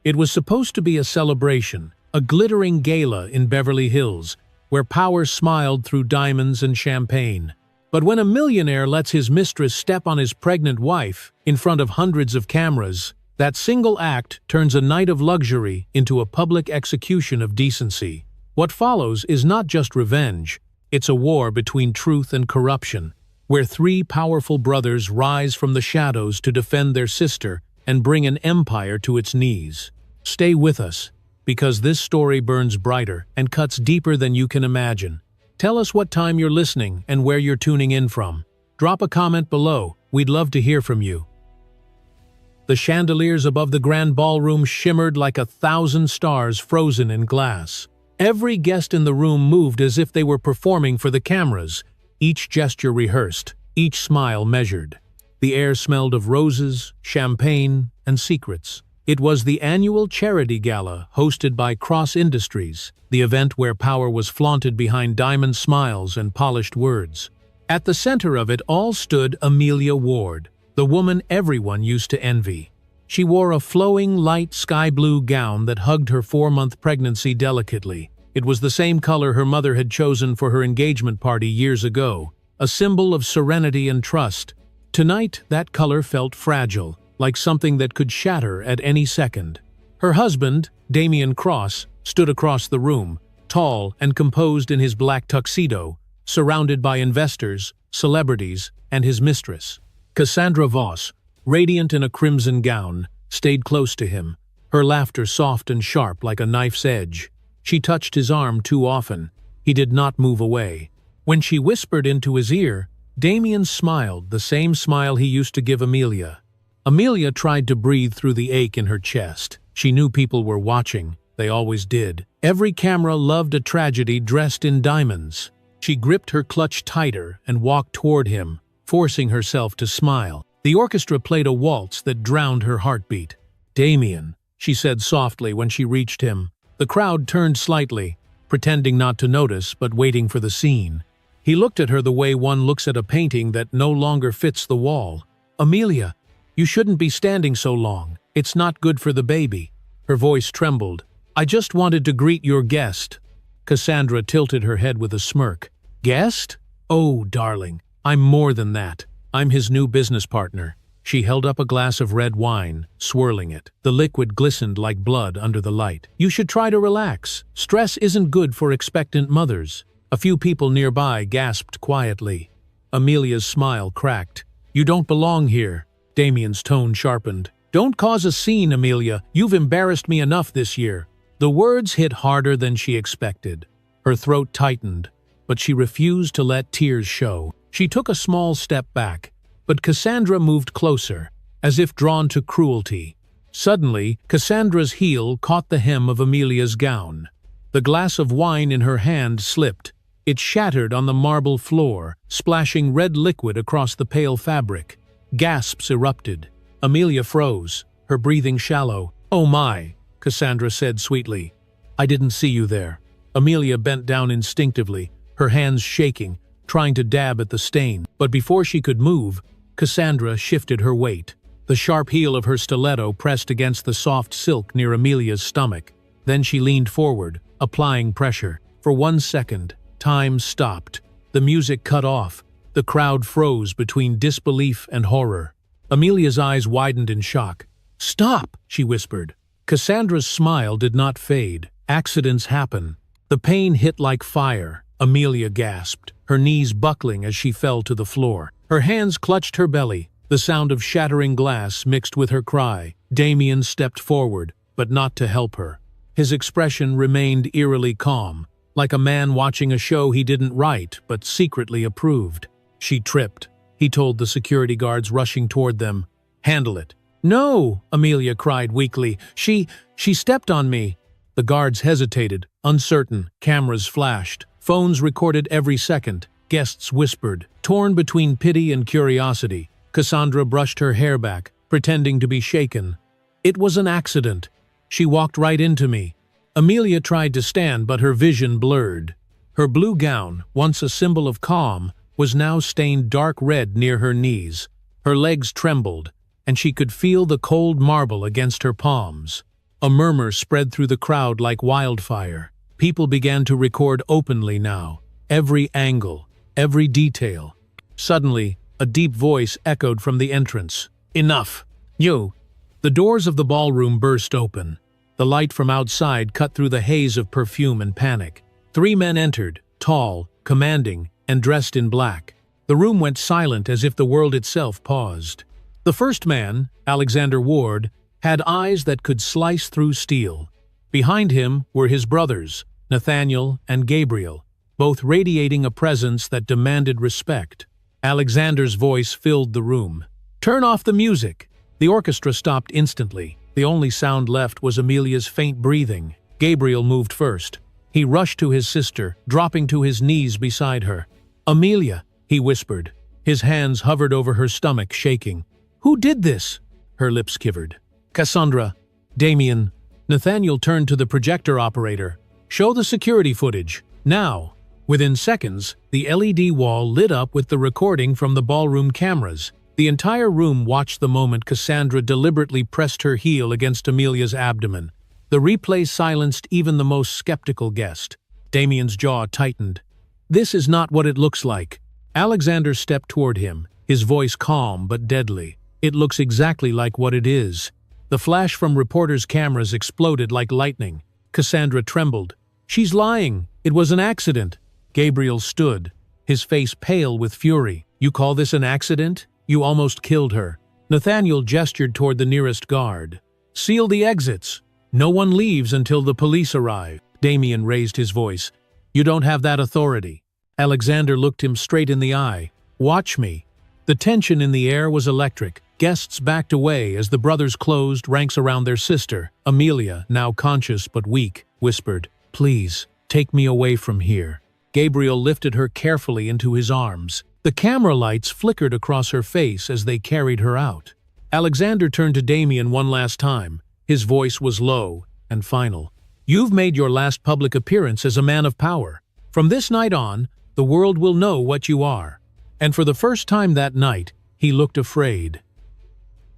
It was supposed to be a celebration, a glittering gala in Beverly Hills, where power smiled through diamonds and champagne. But when a millionaire lets his mistress step on his pregnant wife in front of hundreds of cameras, that single act turns a night of luxury into a public execution of decency. What follows is not just revenge, it's a war between truth and corruption, where three powerful brothers rise from the shadows to defend their sister and bring an empire to its knees. Stay with us, because this story burns brighter and cuts deeper than you can imagine. Tell us what time you're listening and where you're tuning in from. Drop a comment below, we'd love to hear from you. The chandeliers above the grand ballroom shimmered like 1,000 stars frozen in glass. Every guest in the room moved as if they were performing for the cameras, each gesture rehearsed, each smile measured. The air smelled of roses, champagne, and secrets. It was the annual charity gala hosted by Cross Industries, the event where power was flaunted behind diamond smiles and polished words. At the center of it all stood Amelia Ward, the woman everyone used to envy. She wore a flowing, light sky-blue gown that hugged her 4-month pregnancy delicately. It was the same color her mother had chosen for her engagement party years ago, a symbol of serenity and trust. Tonight, that color felt fragile, like something that could shatter at any second. Her husband, Damian Cross, stood across the room, tall and composed in his black tuxedo, surrounded by investors, celebrities, and his mistress. Cassandra Voss, radiant in a crimson gown, stayed close to him, her laughter soft and sharp like a knife's edge. She touched his arm too often. He did not move away. When she whispered into his ear, Damian smiled, the same smile he used to give Amelia. Amelia tried to breathe through the ache in her chest. She knew people were watching. They always did. Every camera loved a tragedy dressed in diamonds. She gripped her clutch tighter and walked toward him, forcing herself to smile. The orchestra played a waltz that drowned her heartbeat. "Damian," she said softly when she reached him. The crowd turned slightly, pretending not to notice but waiting for the scene. He looked at her the way one looks at a painting that no longer fits the wall. "Amelia, you shouldn't be standing so long. It's not good for the baby." Her voice trembled. "I just wanted to greet your guest." Cassandra tilted her head with a smirk. "Guest? Oh, darling, I'm more than that. I'm his new business partner." She held up a glass of red wine, swirling it. The liquid glistened like blood under the light. "You should try to relax. Stress isn't good for expectant mothers." A few people nearby gasped quietly. Amelia's smile cracked. "You don't belong here." Damian's tone sharpened. "Don't cause a scene, Amelia. You've embarrassed me enough this year." The words hit harder than she expected. Her throat tightened, but she refused to let tears show. She took a small step back, but Cassandra moved closer, as if drawn to cruelty. Suddenly, Cassandra's heel caught the hem of Amelia's gown. The glass of wine in her hand slipped. It shattered on the marble floor, splashing red liquid across the pale fabric. Gasps erupted. Amelia froze, her breathing shallow. "Oh my," Cassandra said sweetly. "I didn't see you there." Amelia bent down instinctively, her hands shaking, trying to dab at the stain. But before she could move, Cassandra shifted her weight. The sharp heel of her stiletto pressed against the soft silk near Amelia's stomach. Then she leaned forward, applying pressure. For 1 second, time stopped. The music cut off. The crowd froze between disbelief and horror. Amelia's eyes widened in shock. "Stop!" she whispered. Cassandra's smile did not fade. Accidents happen. The pain hit like fire. Amelia gasped, her knees buckling as she fell to the floor. Her hands clutched her belly, the sound of shattering glass mixed with her cry. Damian stepped forward, but not to help her. His expression remained eerily calm, like a man watching a show he didn't write but secretly approved. She tripped. He told the security guards rushing toward them. "Handle it." "No," Amelia cried weakly. She stepped on me." The guards hesitated, uncertain. Cameras flashed. Phones recorded every second. Guests whispered, torn between pity and curiosity. Cassandra brushed her hair back, pretending to be shaken. "It was an accident. She walked right into me." Amelia tried to stand, but her vision blurred. Her blue gown, once a symbol of calm, was now stained dark red near her knees. Her legs trembled, and she could feel the cold marble against her palms. A murmur spread through the crowd like wildfire. People began to record openly now, every angle, every detail. Suddenly, a deep voice echoed from the entrance. "Enough! You!" The doors of the ballroom burst open. The light from outside cut through the haze of perfume and panic. 3 men entered, tall, commanding, and dressed in black. The room went silent as if the world itself paused. The first man, Alexander Ward, had eyes that could slice through steel. Behind him were his brothers, Nathaniel and Gabriel, both radiating a presence that demanded respect. Alexander's voice filled the room. "Turn off the music!" The orchestra stopped instantly. The only sound left was Amelia's faint breathing. Gabriel moved first. He rushed to his sister, dropping to his knees beside her. "Amelia," he whispered. His hands hovered over her stomach, shaking. "Who did this?" Her lips quivered. "Cassandra, Damien." Nathaniel turned to the projector operator. "Show the security footage, now." Within seconds, the LED wall lit up with the recording from the ballroom cameras. The entire room watched the moment Cassandra deliberately pressed her heel against Amelia's abdomen. The replay silenced even the most skeptical guest. Damien's jaw tightened. "This is not what it looks like." Alexander stepped toward him, his voice calm but deadly. "It looks exactly like what it is." The flash from reporters' cameras exploded like lightning. Cassandra trembled. "She's lying. It was an accident." Gabriel stood, his face pale with fury. "You call this an accident? You almost killed her." Nathaniel gestured toward the nearest guard. "Seal the exits. No one leaves until the police arrive." Damien raised his voice. "You don't have that authority." Alexander looked him straight in the eye. "Watch me." The tension in the air was electric. Guests backed away as the brothers closed ranks around their sister. Amelia, now conscious but weak, whispered, "Please, take me away from here." Gabriel lifted her carefully into his arms. The camera lights flickered across her face as they carried her out. Alexander turned to Damien one last time. His voice was low and final. "You've made your last public appearance as a man of power. From this night on, the world will know what you are." And for the first time that night, he looked afraid.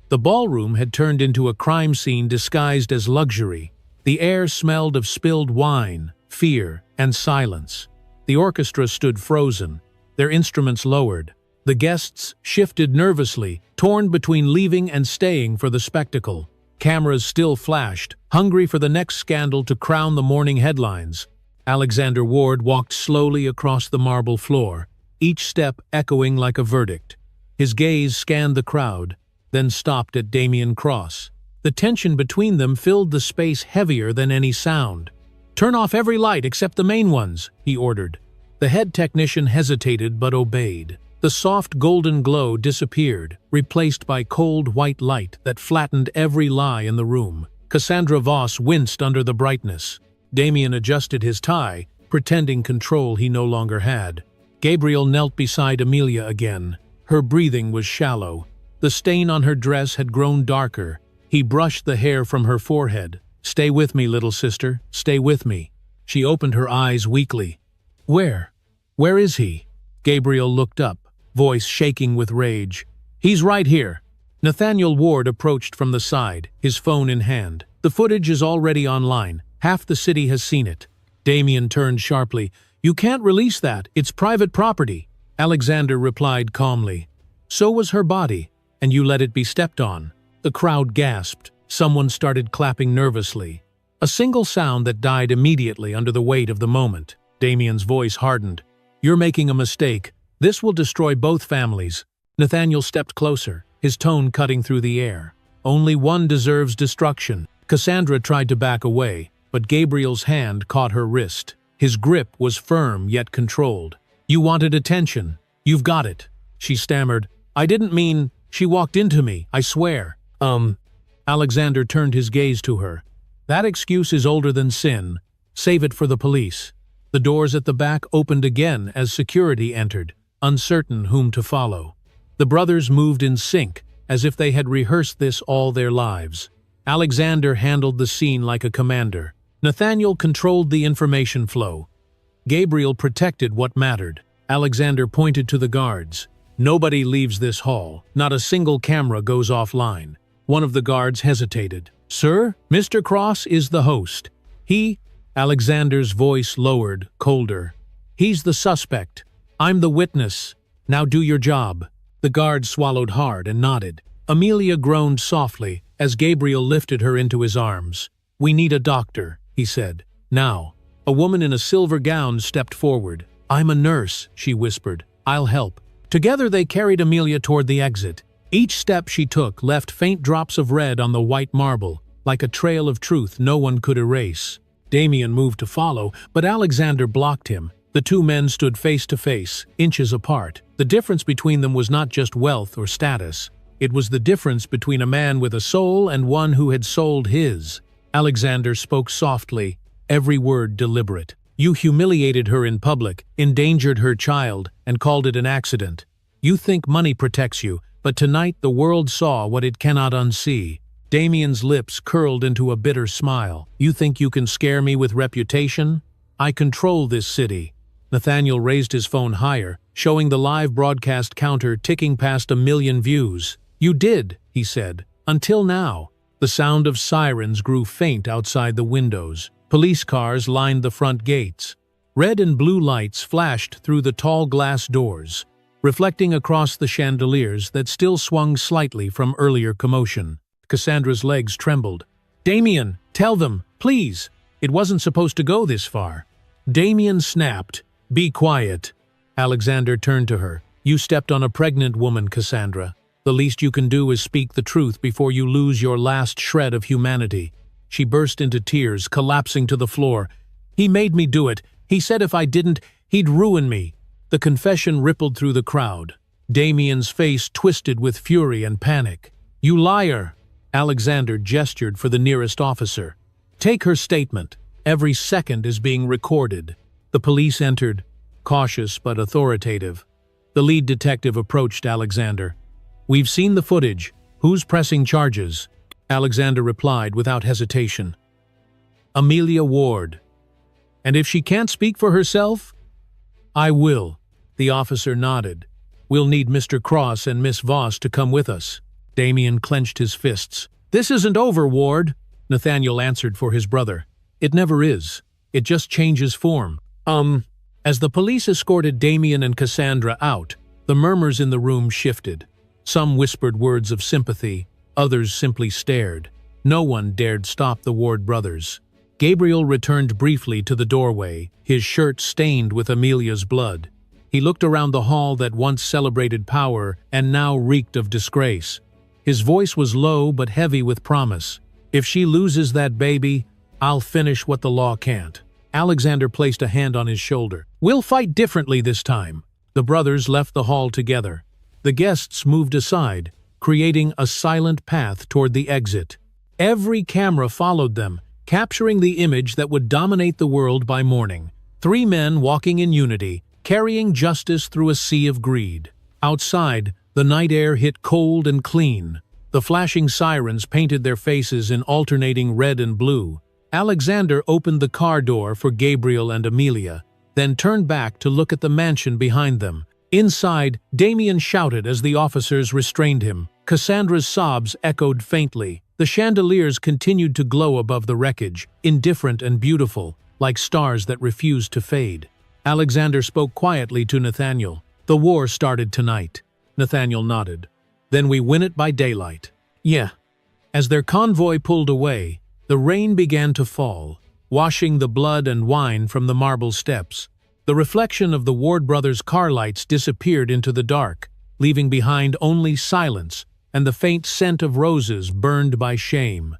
The ballroom had turned into a crime scene disguised as luxury. The air smelled of spilled wine, fear, and silence. The orchestra stood frozen, their instruments lowered. The guests shifted nervously, torn between leaving and staying for the spectacle. Cameras still flashed, hungry for the next scandal to crown the morning headlines. Alexander Ward walked slowly across the marble floor, each step echoing like a verdict. His gaze scanned the crowd, then stopped at Damien Cross. The tension between them filled the space heavier than any sound. "Turn off every light except the main ones," he ordered. The head technician hesitated but obeyed. The soft golden glow disappeared, replaced by cold white light that flattened every lie in the room. Cassandra Voss winced under the brightness. Damien adjusted his tie, pretending control he no longer had. Gabriel knelt beside Amelia again. Her breathing was shallow. The stain on her dress had grown darker. He brushed the hair from her forehead. "Stay with me, little sister. Stay with me." She opened her eyes weakly. Where is he?" Gabriel looked up, voice shaking with rage. "He's right here." Nathaniel Ward approached from the side, his phone in hand. "The footage is already online. Half the city has seen it." Damien turned sharply. "You can't release that. It's private property." Alexander replied calmly. "So was her body, and you let it be stepped on." The crowd gasped. Someone started clapping nervously. A single sound that died immediately under the weight of the moment. Damien's voice hardened. "You're making a mistake. This will destroy both families." Nathaniel stepped closer, his tone cutting through the air. "Only one deserves destruction." Cassandra tried to back away, but Gabriel's hand caught her wrist. His grip was firm yet controlled. "You wanted attention. You've got it." She stammered. "I didn't mean, she walked into me, I swear." Alexander turned his gaze to her. "That excuse is older than sin. Save it for the police." The doors at the back opened again as security entered, uncertain whom to follow. The brothers moved in sync, as if they had rehearsed this all their lives. Alexander handled the scene like a commander. Nathaniel controlled the information flow. Gabriel protected what mattered. Alexander pointed to the guards. "Nobody leaves this hall. Not a single camera goes offline." One of the guards hesitated. Sir, Mr. Cross is the host. Alexander's voice lowered, colder. He's the suspect. I'm the witness. Now do your job. The guard swallowed hard and nodded. Amelia groaned softly as Gabriel lifted her into his arms. We need a doctor, he said. Now. A woman in a silver gown stepped forward. I'm a nurse, she whispered. I'll help. Together they carried Amelia toward the exit. Each step she took left faint drops of red on the white marble, like a trail of truth no one could erase. Damien moved to follow, but Alexander blocked him. The two men stood face to face, inches apart. The difference between them was not just wealth or status. It was the difference between a man with a soul and one who had sold his. Alexander spoke softly, every word deliberate. You humiliated her in public, endangered her child, and called it an accident. You think money protects you, but tonight the world saw what it cannot unsee. Damien's lips curled into a bitter smile. You think you can scare me with reputation? I control this city. Nathaniel raised his phone higher, showing the live broadcast counter ticking past 1 million views. You did, he said. Until now. The sound of sirens grew faint outside the windows. Police cars lined the front gates. Red and blue lights flashed through the tall glass doors, reflecting across the chandeliers that still swung slightly from earlier commotion. Cassandra's legs trembled. Damien, tell them, please. It wasn't supposed to go this far. Damien snapped. Be quiet. Alexander turned to her. You stepped on a pregnant woman, Cassandra. The least you can do is speak the truth before you lose your last shred of humanity. She burst into tears, collapsing to the floor. He made me do it. He said if I didn't, he'd ruin me. The confession rippled through the crowd. Damien's face twisted with fury and panic. You liar! Alexander gestured for the nearest officer. Take her statement. Every second is being recorded. The police entered, cautious but authoritative. The lead detective approached Alexander. We've seen the footage. Who's pressing charges? Alexander replied without hesitation. Amelia Ward. And if she can't speak for herself? I will. The officer nodded. We'll need Mr. Cross and Miss Voss to come with us. Damien clenched his fists. This isn't over, Ward. Nathaniel answered for his brother. It never is. It just changes form. As the police escorted Damien and Cassandra out, the murmurs in the room shifted. Some whispered words of sympathy, others simply stared. No one dared stop the Ward brothers. Gabriel returned briefly to the doorway, his shirt stained with Amelia's blood. He looked around the hall that once celebrated power and now reeked of disgrace. His voice was low but heavy with promise. If she loses that baby, I'll finish what the law can't. Alexander placed a hand on his shoulder. We'll fight differently this time. The brothers left the hall together. The guests moved aside, creating a silent path toward the exit. Every camera followed them, capturing the image that would dominate the world by morning. 3 men walking in unity, carrying justice through a sea of greed. Outside, the night air hit cold and clean. The flashing sirens painted their faces in alternating red and blue. Alexander opened the car door for Gabriel and Amelia, then turned back to look at the mansion behind them. Inside, Damien shouted as the officers restrained him. Cassandra's sobs echoed faintly. The chandeliers continued to glow above the wreckage, indifferent and beautiful, like stars that refused to fade. Alexander spoke quietly to Nathaniel. The war started tonight. Nathaniel nodded. Then we win it by daylight. Yeah. As their convoy pulled away, the rain began to fall, washing the blood and wine from the marble steps. The reflection of the Ward brothers' car lights disappeared into the dark, leaving behind only silence and the faint scent of roses burned by shame.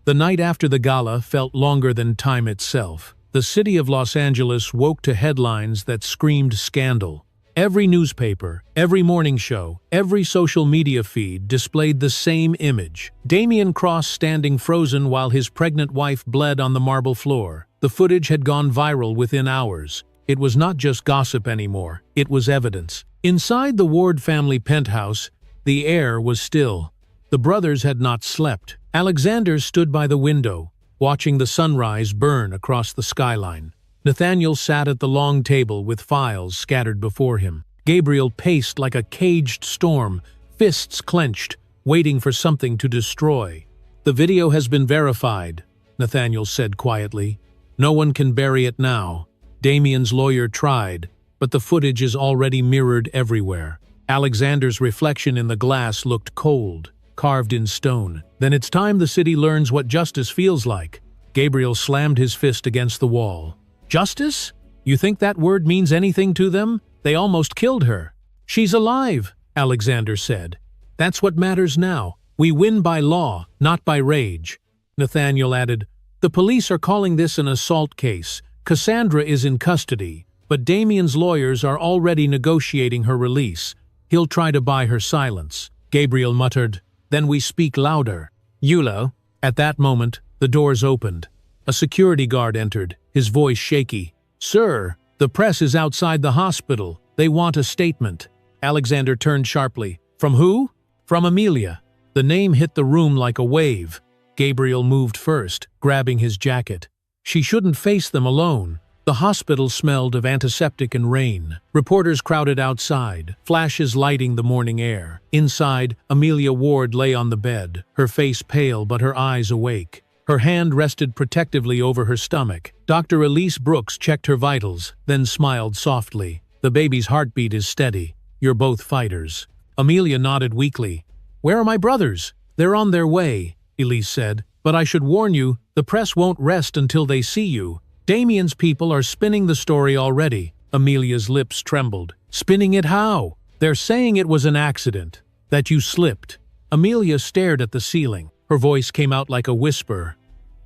The night after the gala felt longer than time itself. The city of Los Angeles woke to headlines that screamed scandal. Every newspaper, every morning show, every social media feed displayed the same image. Damien Cross standing frozen while his pregnant wife bled on the marble floor. The footage had gone viral within hours. It was not just gossip anymore, it was evidence. Inside the Ward family penthouse, the air was still. The brothers had not slept. Alexander stood by the window, watching the sunrise burn across the skyline. Nathaniel sat at the long table with files scattered before him. Gabriel paced like a caged storm, fists clenched, waiting for something to destroy. The video has been verified, Nathaniel said quietly. No one can bury it now. Damien's lawyer tried, but the footage is already mirrored everywhere. Alexander's reflection in the glass looked cold, carved in stone. Then it's time the city learns what justice feels like. Gabriel slammed his fist against the wall. Justice? You think that word means anything to them? They almost killed her. She's alive, Alexander said. That's what matters now. We win by law, not by rage. Nathaniel added, the police are calling this an assault case. Cassandra is in custody, but Damien's lawyers are already negotiating her release. He'll try to buy her silence. Gabriel muttered, then we speak louder. Yulo. At that moment, the doors opened. A security guard entered, his voice shaky. Sir, the press is outside the hospital. They want a statement. Alexander turned sharply. From who? From Amelia. The name hit the room like a wave. Gabriel moved first, grabbing his jacket. She shouldn't face them alone. The hospital smelled of antiseptic and rain. Reporters crowded outside, flashes lighting the morning air. Inside, Amelia Ward lay on the bed, her face pale but her eyes awake. Her hand rested protectively over her stomach. Dr. Elise Brooks checked her vitals, then smiled softly. The baby's heartbeat is steady. You're both fighters. Amelia nodded weakly. Where are my brothers? They're on their way, Elise said. But I should warn you, the press won't rest until they see you. Damien's people are spinning the story already. Amelia's lips trembled. Spinning it how? They're saying it was an accident. That you slipped. Amelia stared at the ceiling. Her voice came out like a whisper.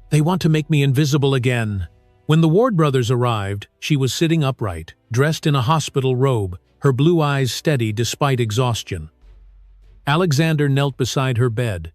They want to make me invisible again. When the Ward brothers arrived, she was sitting upright, dressed in a hospital robe, her blue eyes steady despite exhaustion. Alexander knelt beside her bed.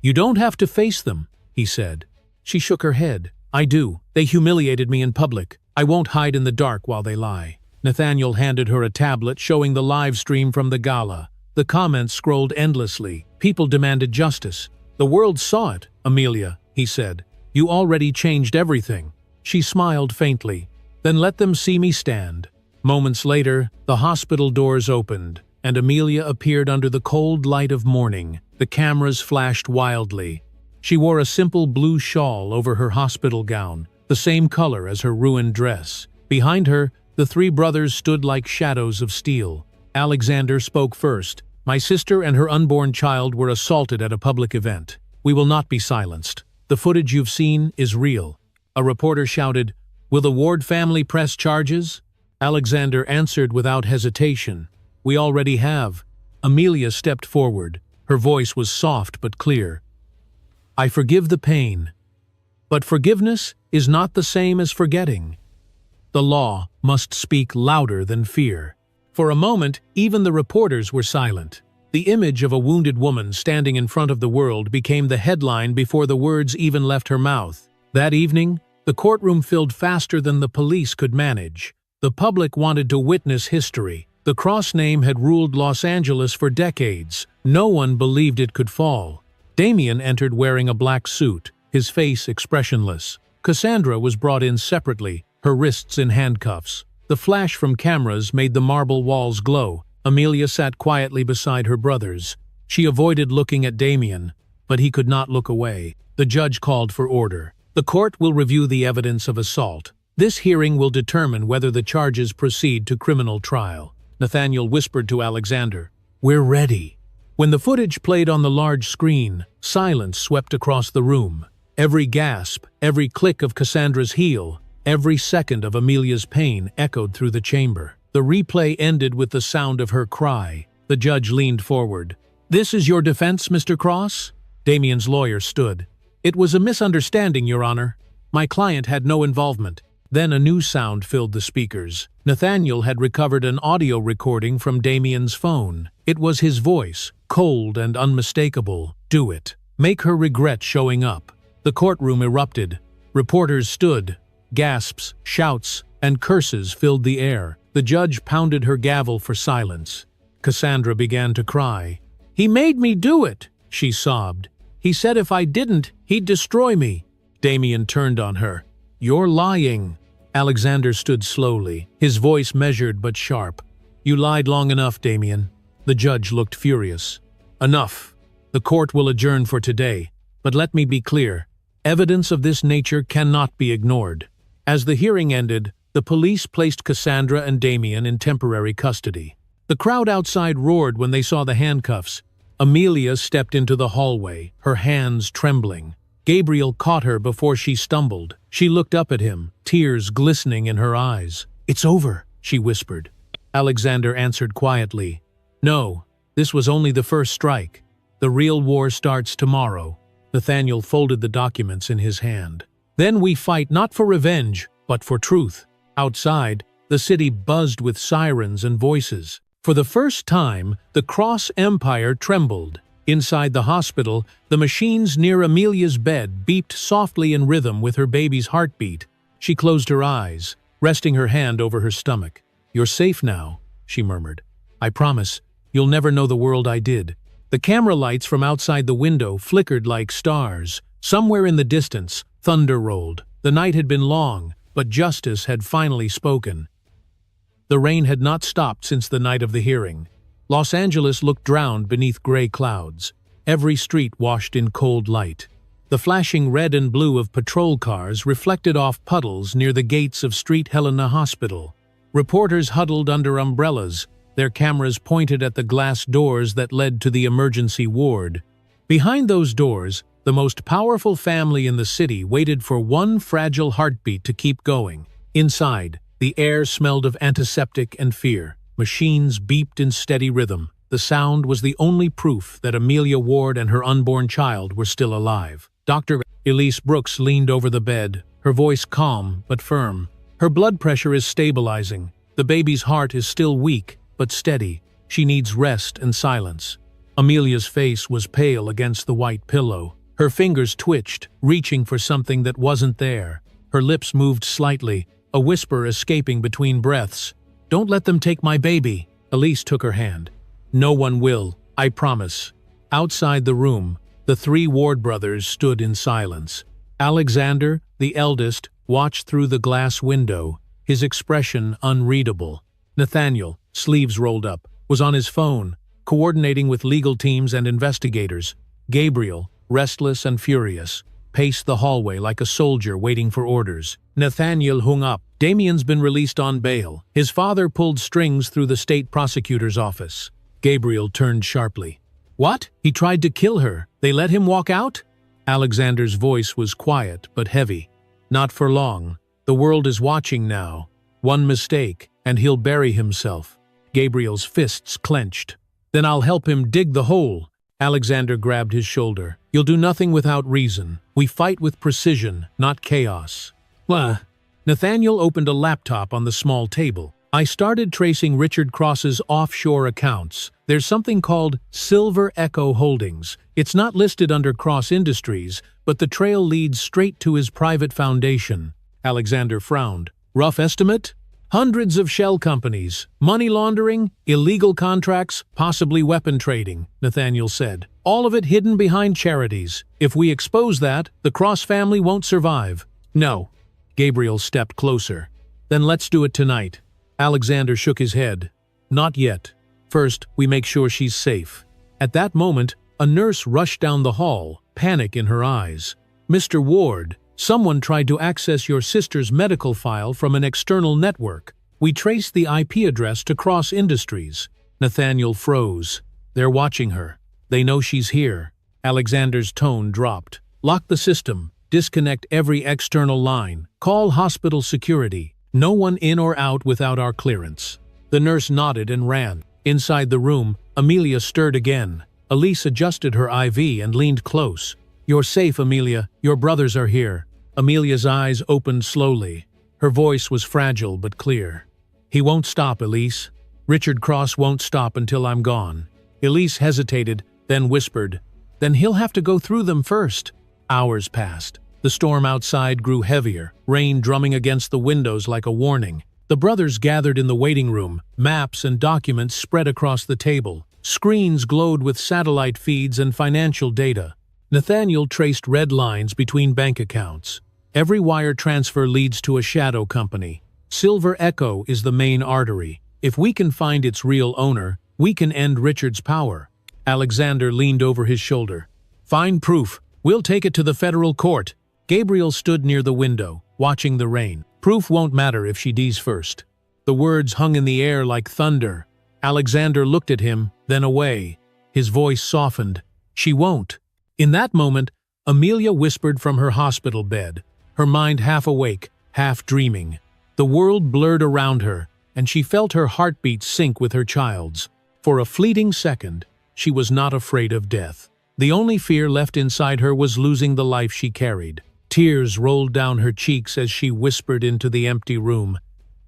You don't have to face them, he said. She shook her head. I do. They humiliated me in public. I won't hide in the dark while they lie. Nathaniel handed her a tablet showing the live stream from the gala. The comments scrolled endlessly. People demanded justice. The world saw it, Amelia, he said. You already changed everything. She smiled faintly. Then let them see me stand. Moments later, the hospital doors opened, and Amelia appeared under the cold light of morning. The cameras flashed wildly. She wore a simple blue shawl over her hospital gown, the same color as her ruined dress. Behind her, the three brothers stood like shadows of steel. Alexander spoke first. My sister and her unborn child were assaulted at a public event. We will not be silenced. The footage you've seen is real. A reporter shouted, Will the Ward family press charges? Alexander answered without hesitation. We already have. Amelia stepped forward. Her voice was soft but clear. I forgive the pain. But forgiveness is not the same as forgetting. The law must speak louder than fear. For a moment, even the reporters were silent. The image of a wounded woman standing in front of the world became the headline before the words even left her mouth. That evening, the courtroom filled faster than the police could manage. The public wanted to witness history. The cross name had ruled Los Angeles for decades. No one believed it could fall. Damien entered wearing a black suit, his face expressionless. Cassandra was brought in separately, her wrists in handcuffs. The flash from cameras made the marble walls glow. Amelia sat quietly beside her brothers. She avoided looking at Damien, but he could not look away. The judge called for order. The court will review the evidence of assault. This hearing will determine whether the charges proceed to criminal trial. Nathaniel whispered to Alexander, We're ready. When the footage played on the large screen, silence swept across the room. Every gasp, every click of Cassandra's heel, every second of Amelia's pain echoed through the chamber. The replay ended with the sound of her cry. The judge leaned forward. This is your defense, Mr. Cross? Damien's lawyer stood. It was a misunderstanding, Your Honor. My client had no involvement. Then a new sound filled the speakers. Nathaniel had recovered an audio recording from Damien's phone. It was his voice, cold and unmistakable. Do it. Make her regret showing up. The courtroom erupted. Reporters stood. Gasps, shouts, and curses filled the air. The judge pounded her gavel for silence. Cassandra began to cry. He made me do it, she sobbed. He said if I didn't, he'd destroy me. Damien turned on her. You're lying. Alexander stood slowly, his voice measured but sharp. You lied long enough, Damien. The judge looked furious. Enough. The court will adjourn for today. But let me be clear, evidence of this nature cannot be ignored. As the hearing ended, the police placed Cassandra and Damien in temporary custody. The crowd outside roared when they saw the handcuffs. Amelia stepped into the hallway, her hands trembling. Gabriel caught her before she stumbled. She looked up at him, tears glistening in her eyes. "It's over," she whispered. Alexander answered quietly, "No, this was only the first strike. The real war starts tomorrow." Nathaniel folded the documents in his hand. "Then we fight not for revenge, but for truth." Outside, the city buzzed with sirens and voices. For the first time, the Cross Empire trembled. Inside the hospital, the machines near Amelia's bed beeped softly in rhythm with her baby's heartbeat. She closed her eyes, resting her hand over her stomach. "You're safe now," she murmured. "I promise, you'll never know the world I did." The camera lights from outside the window flickered like stars. Somewhere in the distance, thunder rolled. The night had been long, but justice had finally spoken. The rain had not stopped since the night of the hearing. Los Angeles looked drowned beneath gray clouds, every street washed in cold light. The flashing red and blue of patrol cars reflected off puddles near the gates of Street Helena Hospital. Reporters huddled under umbrellas, their cameras pointed at the glass doors that led to the emergency ward. Behind those doors, the most powerful family in the city waited for one fragile heartbeat to keep going. Inside, the air smelled of antiseptic and fear. Machines beeped in steady rhythm. The sound was the only proof that Amelia Ward and her unborn child were still alive. Dr. Elise Brooks leaned over the bed, her voice calm but firm. "Her blood pressure is stabilizing. The baby's heart is still weak, but steady. She needs rest and silence." Amelia's face was pale against the white pillow. Her fingers twitched, reaching for something that wasn't there. Her lips moved slightly, a whisper escaping between breaths. "Don't let them take my baby." Elise took her hand. "No one will, I promise." Outside the room, the three Ward brothers stood in silence. Alexander, the eldest, watched through the glass window, his expression unreadable. Nathaniel, sleeves rolled up, was on his phone, coordinating with legal teams and investigators. Gabriel, restless and furious, paced the hallway like a soldier waiting for orders. Nathaniel hung up. Damien's been released on bail. His father pulled strings through the state prosecutor's office. Gabriel turned sharply. "What? He tried to kill her. They let him walk out?" Alexander's voice was quiet but heavy. "Not for long. The world is watching now. One mistake, and he'll bury himself." Gabriel's fists clenched. "Then I'll help him dig the hole." Alexander grabbed his shoulder. "You'll do nothing without reason. We fight with precision, not chaos." Nathaniel opened a laptop on the small table. "I started tracing Richard Cross's offshore accounts. There's something called Silver Echo Holdings. It's not listed under Cross Industries, but the trail leads straight to his private foundation." Alexander frowned. "Rough estimate? Hundreds of shell companies, money laundering, illegal contracts, possibly weapon trading," Nathaniel said. "All of it hidden behind charities. If we expose that, the Cross family won't survive." "No." Gabriel stepped closer. "Then let's do it tonight." Alexander shook his head. "Not yet. First, we make sure she's safe." At that moment, a nurse rushed down the hall, panic in her eyes. "Mr. Ward, someone tried to access your sister's medical file from an external network. We traced the IP address to Cross Industries." Nathaniel froze. "They're watching her. They know she's here." Alexander's tone dropped. "Lock the system. Disconnect every external line. Call hospital security. No one in or out without our clearance." The nurse nodded and ran. Inside the room, Amelia stirred again. Elise adjusted her IV and leaned close. "You're safe, Amelia. Your brothers are here." Amelia's eyes opened slowly. Her voice was fragile but clear. "He won't stop, Elise. Richard Cross won't stop until I'm gone." Elise hesitated, then whispered, "Then he'll have to go through them first." Hours passed. The storm outside grew heavier, rain drumming against the windows like a warning. The brothers gathered in the waiting room, maps and documents spread across the table. Screens glowed with satellite feeds and financial data. Nathaniel traced red lines between bank accounts. Every wire transfer leads to a shadow company. Silver Echo is the main artery. If we can find its real owner, we can end Richard's power. Alexander leaned over his shoulder. "Find proof. We'll take it to the federal court. Gabriel stood near the window, watching the rain. Proof won't matter if she dies first. The words hung in the air like thunder. Alexander looked at him, then away. His voice softened. She won't. In that moment, Amelia whispered from her hospital bed, her mind half awake, half dreaming. The world blurred around her, and she felt her heartbeat sync with her child's. For a fleeting second, she was not afraid of death. The only fear left inside her was losing the life she carried. Tears rolled down her cheeks as she whispered into the empty room,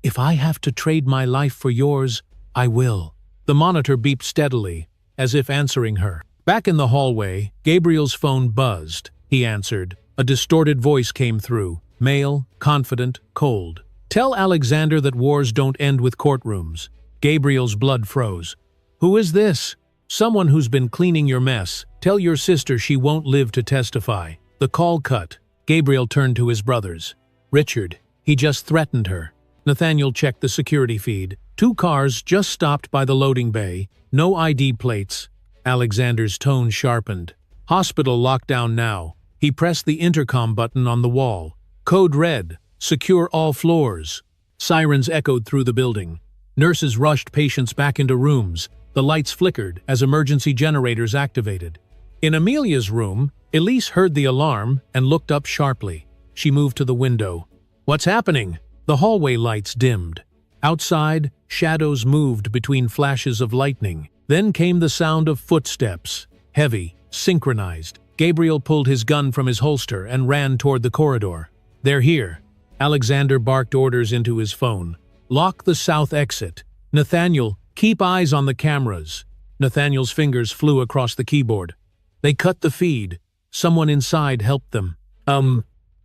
"If I have to trade my life for yours, I will." The monitor beeped steadily, as if answering her. Back in the hallway, Gabriel's phone buzzed. He answered. A distorted voice came through, male, confident, cold. "Tell Alexander that wars don't end with courtrooms." Gabriel's blood froze. "Who is this?" "Someone who's been cleaning your mess. Tell your sister she won't live to testify." The call cut. Gabriel turned to his brothers. "Richard, he just threatened her." Nathaniel checked the security feed. 2 cars just stopped by the loading bay. No ID plates. Alexander's tone sharpened. "Hospital lockdown now." He pressed the intercom button on the wall. "Code red. Secure all floors." Sirens echoed through the building. Nurses rushed patients back into rooms. The lights flickered as emergency generators activated. In Amelia's room, Elise heard the alarm and looked up sharply. She moved to the window. "What's happening?" The hallway lights dimmed. Outside, shadows moved between flashes of lightning. Then came the sound of footsteps, heavy, synchronized. Gabriel pulled his gun from his holster and ran toward the corridor. "They're here." Alexander barked orders into his phone. "Lock the south exit." "Nathaniel, keep eyes on the cameras." Nathaniel's fingers flew across the keyboard. They cut the feed. Someone inside helped them.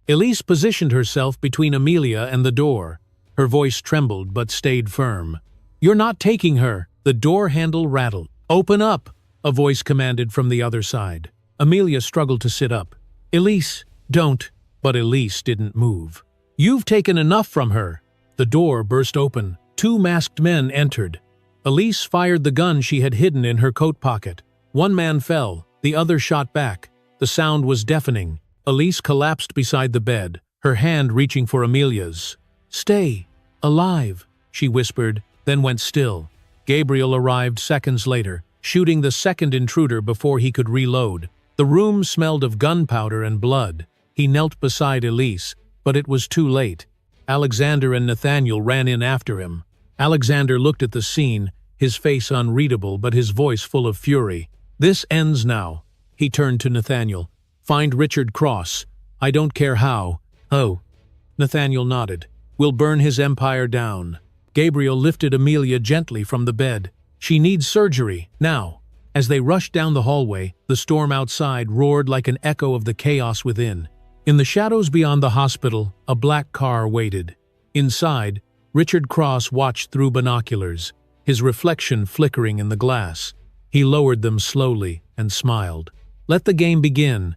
Elise positioned herself between Amelia and the door. Her voice trembled but stayed firm. "You're not taking her." The door handle rattled. "Open up," a voice commanded from the other side. Amelia struggled to sit up. "Elise, don't." But Elise didn't move. "You've taken enough from her." The door burst open. 2 masked men entered. Elise fired the gun she had hidden in her coat pocket. One man fell, the other shot back. The sound was deafening. Elise collapsed beside the bed, her hand reaching for Amelia's. "Stay alive," she whispered, then went still. Gabriel arrived seconds later, shooting the second intruder before he could reload. The room smelled of gunpowder and blood. He knelt beside Elise, but it was too late. Alexander and Nathaniel ran in after him. Alexander looked at the scene, his face unreadable but his voice full of fury. "This ends now." He turned to Nathaniel. "Find Richard Cross. I don't care how." "Oh." Nathaniel nodded. "We'll burn his empire down." Gabriel lifted Amelia gently from the bed. "She needs surgery, now." As they rushed down the hallway, the storm outside roared like an echo of the chaos within. In the shadows beyond the hospital, a black car waited. Inside, Richard Cross watched through binoculars, his reflection flickering in the glass. He lowered them slowly and smiled. "Let the game begin."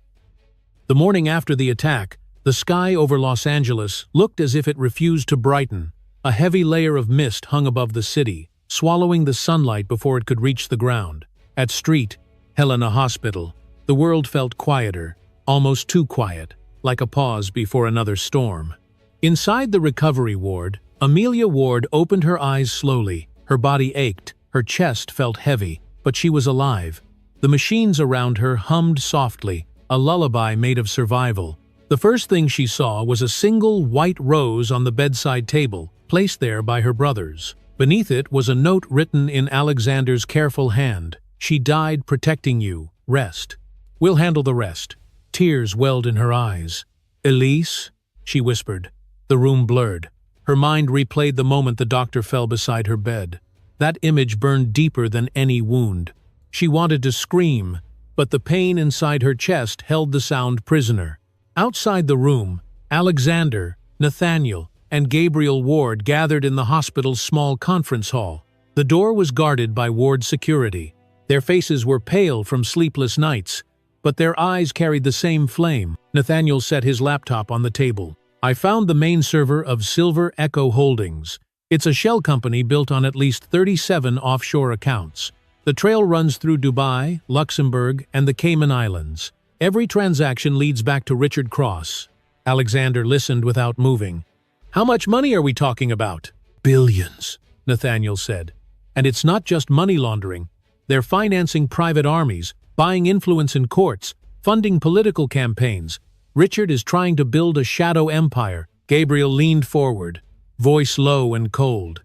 The morning after the attack, the sky over Los Angeles looked as if it refused to brighten. A heavy layer of mist hung above the city, swallowing the sunlight before it could reach the ground. At Street, Helena Hospital, the world felt quieter, almost too quiet, like a pause before another storm. Inside the recovery ward, Amelia Ward opened her eyes slowly. Her body ached, her chest felt heavy, but she was alive. The machines around her hummed softly, a lullaby made of survival. The first thing she saw was a single white rose on the bedside table, placed there by her brothers. Beneath it was a note written in Alexander's careful hand. "She died protecting you. Rest. We'll handle the rest." Tears welled in her eyes. "Elise?" she whispered. The room blurred. Her mind replayed the moment the doctor fell beside her bed. That image burned deeper than any wound. She wanted to scream, but the pain inside her chest held the sound prisoner. Outside the room, Alexander, Nathaniel, and Gabriel Ward gathered in the hospital's small conference hall. The door was guarded by ward security. Their faces were pale from sleepless nights, but their eyes carried the same flame. Nathaniel set his laptop on the table. "I found the main server of Silver Echo Holdings. It's a shell company built on at least 37 offshore accounts. The trail runs through Dubai, Luxembourg, and the Cayman Islands. Every transaction leads back to Richard Cross. Alexander listened without moving. How much money are we talking about? Billions, Nathaniel said. And it's not just money laundering. They're financing private armies, buying influence in courts, funding political campaigns. Richard is trying to build a shadow empire. Gabriel leaned forward, voice low and cold.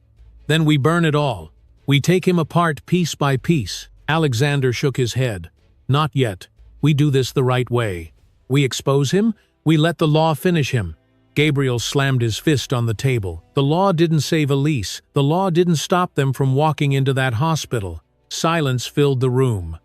Then we burn it all. We take him apart piece by piece. Alexander shook his head. Not yet. We do this the right way. We expose him, we let the law finish him. Gabriel slammed his fist on the table. The law didn't save Elise. The law didn't stop them from walking into that hospital. Silence filled the room.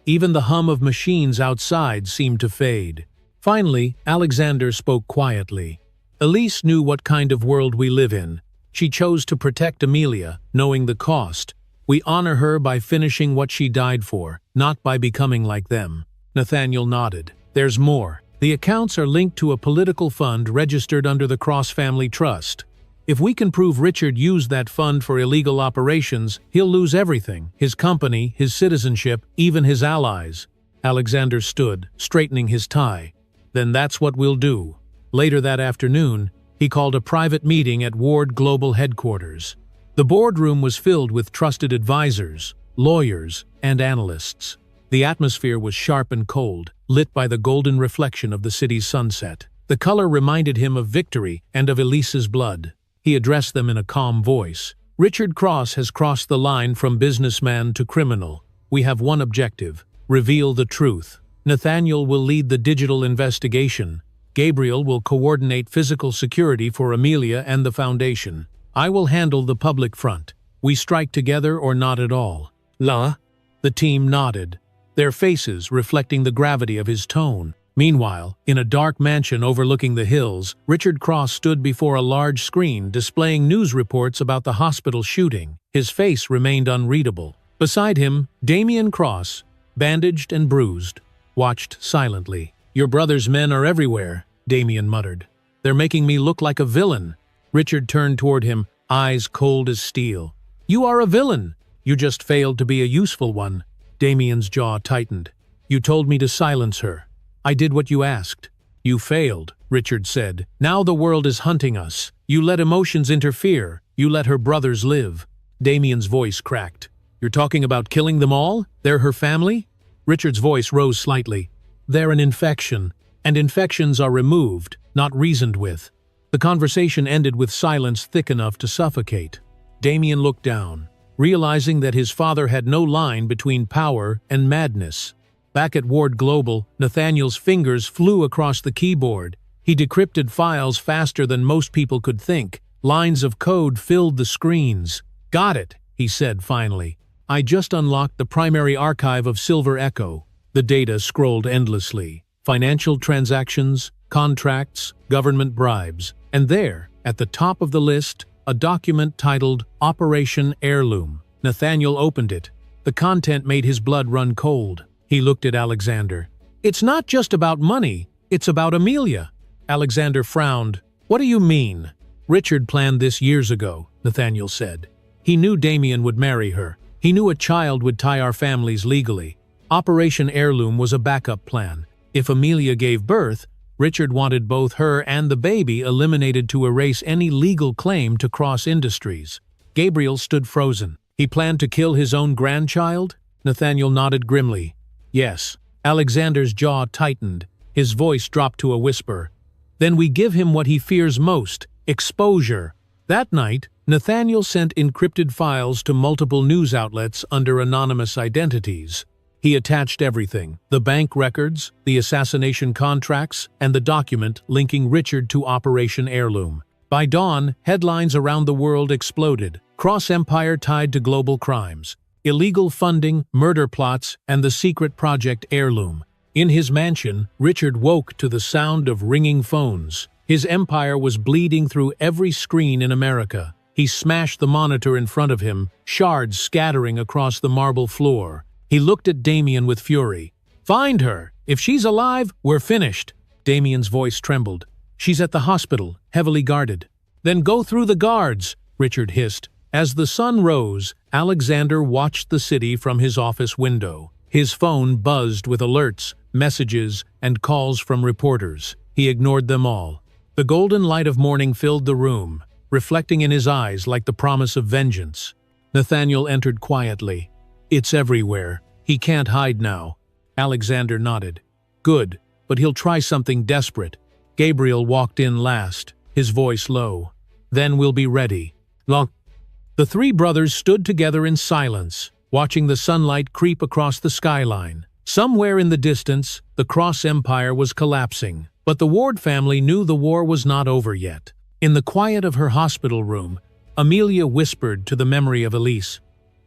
Even the hum of machines outside seemed to fade. Finally, Alexander spoke quietly. Elise knew what kind of world we live in. She chose to protect Amelia, knowing the cost. We honor her by finishing what she died for, not by becoming like them. Nathaniel nodded. There's more. The accounts are linked to a political fund registered under the Cross Family Trust. If we can prove Richard used that fund for illegal operations, he'll lose everything: his company, his citizenship, even his allies. Alexander stood, straightening his tie. Then that's what we'll do. Later that afternoon, he called a private meeting at Ward Global headquarters. The boardroom was filled with trusted advisors, lawyers, and analysts. The atmosphere was sharp and cold, lit by the golden reflection of the city's sunset. The color reminded him of victory and of Elise's blood. He addressed them in a calm voice. Richard Cross has crossed the line from businessman to criminal. We have one objective: reveal the truth. Nathaniel will lead the digital investigation. Gabriel will coordinate physical security for Amelia and the Foundation. I will handle the public front. We strike together or not at all. La? The team nodded, their faces reflecting the gravity of his tone. Meanwhile, in a dark mansion overlooking the hills, Richard Cross stood before a large screen displaying news reports about the hospital shooting. His face remained unreadable. Beside him, Damian Cross, bandaged and bruised, watched silently. Your brother's men are everywhere, Damian muttered. They're making me look like a villain. Richard turned toward him, eyes cold as steel. You are a villain. You just failed to be a useful one. Damian's jaw tightened. You told me to silence her. I did what you asked. You failed, Richard said. Now the world is hunting us. You let emotions interfere. You let her brothers live. Damian's voice cracked. You're talking about killing them all? They're her family? Richard's voice rose slightly. They're an infection, and infections are removed, not reasoned with. The conversation ended with silence thick enough to suffocate. Damian looked down, realizing that his father had no line between power and madness. Back at Ward Global, Nathaniel's fingers flew across the keyboard. He decrypted files faster than most people could think. Lines of code filled the screens. Got it, he said finally. I just unlocked the primary archive of Silver Echo. The data scrolled endlessly. Financial transactions, contracts, government bribes. And there, at the top of the list, a document titled Operation Heirloom. Nathaniel opened it. The content made his blood run cold. He looked at Alexander. It's not just about money, it's about Amelia. Alexander frowned. What do you mean? Richard planned this years ago, Nathaniel said. He knew Damian would marry her. He knew a child would tie our families legally. Operation Heirloom was a backup plan. If Amelia gave birth, Richard wanted both her and the baby eliminated to erase any legal claim to Cross Industries. Gabriel stood frozen. He planned to kill his own grandchild? Nathaniel nodded grimly. Yes. Alexander's jaw tightened. His voice dropped to a whisper. Then we give him what he fears most: exposure. That night, Nathaniel sent encrypted files to multiple news outlets under anonymous identities. He attached everything: the bank records, the assassination contracts, and the document linking Richard to Operation Heirloom. By dawn, headlines around the world exploded. Cross Empire tied to global crimes. Illegal funding, murder plots, and the secret Project Heirloom. In his mansion, Richard woke to the sound of ringing phones. His empire was bleeding through every screen in America. He smashed the monitor in front of him, shards scattering across the marble floor. He looked at Damian with fury. Find her! If she's alive, we're finished! Damian's voice trembled. She's at the hospital, heavily guarded. Then go through the guards, Richard hissed. As the sun rose, Alexander watched the city from his office window. His phone buzzed with alerts, messages, and calls from reporters. He ignored them all. The golden light of morning filled the room, reflecting in his eyes like the promise of vengeance. Nathaniel entered quietly. "It's everywhere. He can't hide now." Alexander nodded. "Good, but he'll try something desperate." Gabriel walked in last, his voice low. "Then we'll be ready." The three brothers stood together in silence, watching the sunlight creep across the skyline. Somewhere in the distance, the Cross Empire was collapsing, but the Ward family knew the war was not over yet. In the quiet of her hospital room, Amelia whispered to the memory of Elise,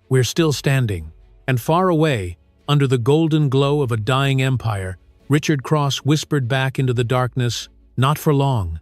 "We're still standing." And far away, under the golden glow of a dying empire, Richard Cross whispered back into the darkness, "Not for long."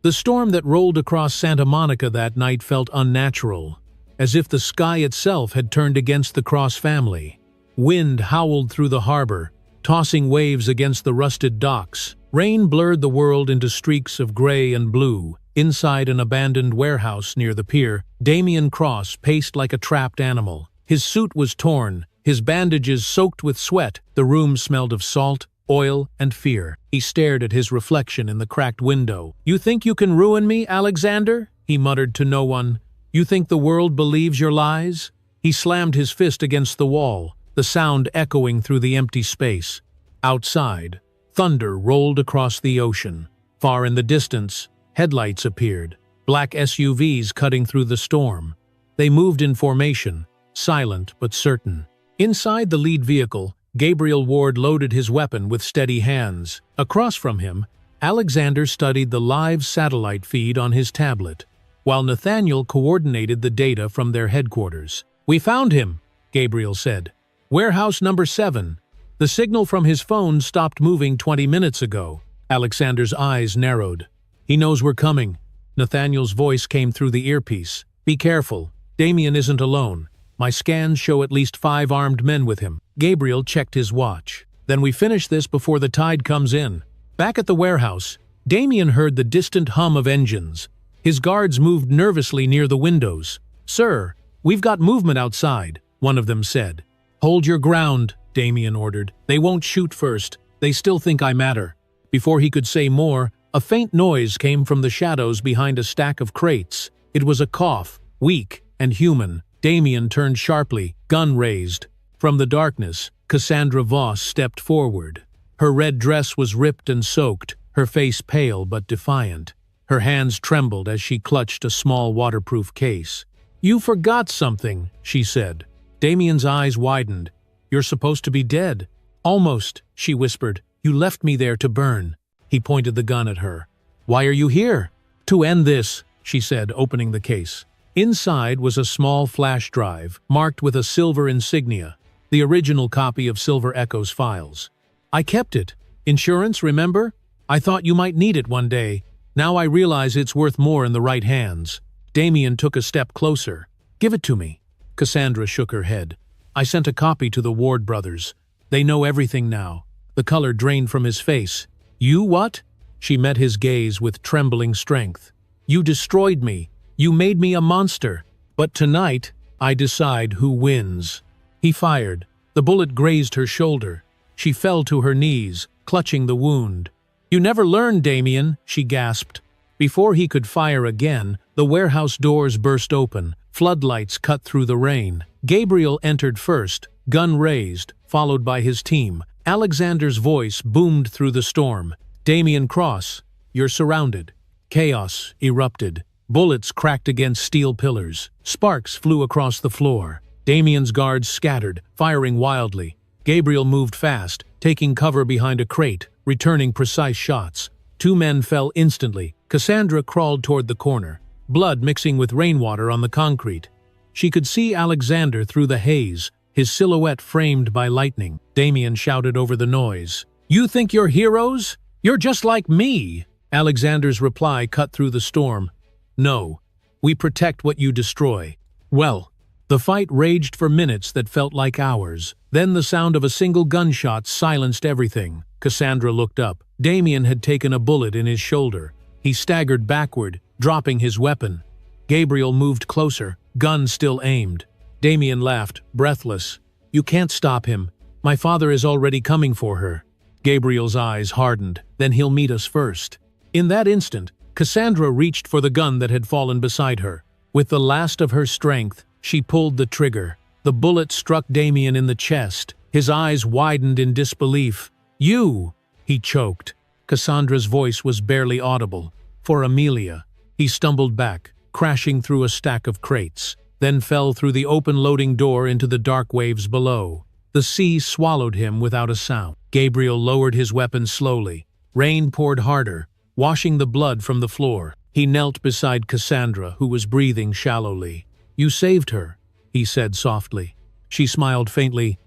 The storm that rolled across Santa Monica that night felt unnatural, as if the sky itself had turned against the Cross family. Wind howled through the harbor, tossing waves against the rusted docks. Rain blurred the world into streaks of gray and blue. Inside an abandoned warehouse near the pier, Damien Cross paced like a trapped animal. His suit was torn, his bandages soaked with sweat. The room smelled of salt, oil, and fear. He stared at his reflection in the cracked window. "You think you can ruin me, Alexander?" he muttered to no one. "You think the world believes your lies?" He slammed his fist against the wall, the sound echoing through the empty space. Outside, thunder rolled across the ocean. Far in the distance, headlights appeared, black SUVs cutting through the storm. They moved in formation, silent but certain. Inside the lead vehicle, Gabriel Ward loaded his weapon with steady hands. Across from him, Alexander studied the live satellite feed on his tablet, while Nathaniel coordinated the data from their headquarters. "We found him," Gabriel said. "Warehouse number 7. The signal from his phone stopped moving 20 minutes ago." Alexander's eyes narrowed. "He knows we're coming." Nathaniel's voice came through the earpiece. "Be careful. Damien isn't alone. My scans show at least 5 armed men with him." Gabriel checked his watch. "Then we finish this before the tide comes in." Back at the warehouse, Damien heard the distant hum of engines. His guards moved nervously near the windows. "Sir, we've got movement outside," one of them said. "Hold your ground," Damien ordered. "They won't shoot first. They still think I matter." Before he could say more, a faint noise came from the shadows behind a stack of crates. It was a cough, weak and human. Damien turned sharply, gun raised. From the darkness, Cassandra Voss stepped forward. Her red dress was ripped and soaked, her face pale but defiant. Her hands trembled as she clutched a small waterproof case. "You forgot something," she said. Damien's eyes widened. "You're supposed to be dead." "Almost," she whispered. "You left me there to burn." He pointed the gun at her. "Why are you here?" "To end this," she said, opening the case. Inside was a small flash drive, marked with a silver insignia, the original copy of Silver Echo's files. "I kept it. Insurance, remember? I thought you might need it one day. Now I realize it's worth more in the right hands." Damien took a step closer. "Give it to me." Cassandra shook her head. "I sent a copy to the Ward brothers. They know everything now." The color drained from his face. "You what?" She met his gaze with trembling strength. "You destroyed me. You made me a monster. But tonight, I decide who wins." He fired. The bullet grazed her shoulder. She fell to her knees, clutching the wound. "You never learned, Damien," she gasped. Before he could fire again, the warehouse doors burst open. Floodlights cut through the rain. Gabriel entered first, gun raised, followed by his team. Alexander's voice boomed through the storm. "Damien Cross, you're surrounded." Chaos erupted. Bullets cracked against steel pillars. Sparks flew across the floor. Damien's guards scattered, firing wildly. Gabriel moved fast, taking cover behind a crate, returning precise shots. 2 men fell instantly. Cassandra crawled toward the corner, blood mixing with rainwater on the concrete. She could see Alexander through the haze, his silhouette framed by lightning. Damien shouted over the noise. "You think you're heroes? You're just like me!" Alexander's reply cut through the storm. "No, we protect what you destroy." Well, the fight raged for minutes that felt like hours. Then the sound of a single gunshot silenced everything. Cassandra looked up. Damien had taken a bullet in his shoulder. He staggered backward, dropping his weapon. Gabriel moved closer, gun still aimed. Damien laughed, breathless. "You can't stop him. My father is already coming for her. Gabriel's eyes hardened. Then he'll meet us first. In that instant, Cassandra reached for the gun that had fallen beside her. With the last of her strength, she pulled the trigger. The bullet struck Damien in the chest. His eyes widened in disbelief. "You!" he choked. Cassandra's voice was barely audible. "For Amelia." He stumbled back, crashing through a stack of crates, then fell through the open loading door into the dark waves below. The sea swallowed him without a sound. Gabriel lowered his weapon slowly. Rain poured harder, washing the blood from the floor. He knelt beside Cassandra, who was breathing shallowly. "You saved her," he said softly. She smiled faintly.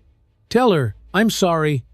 "Tell her, I'm sorry."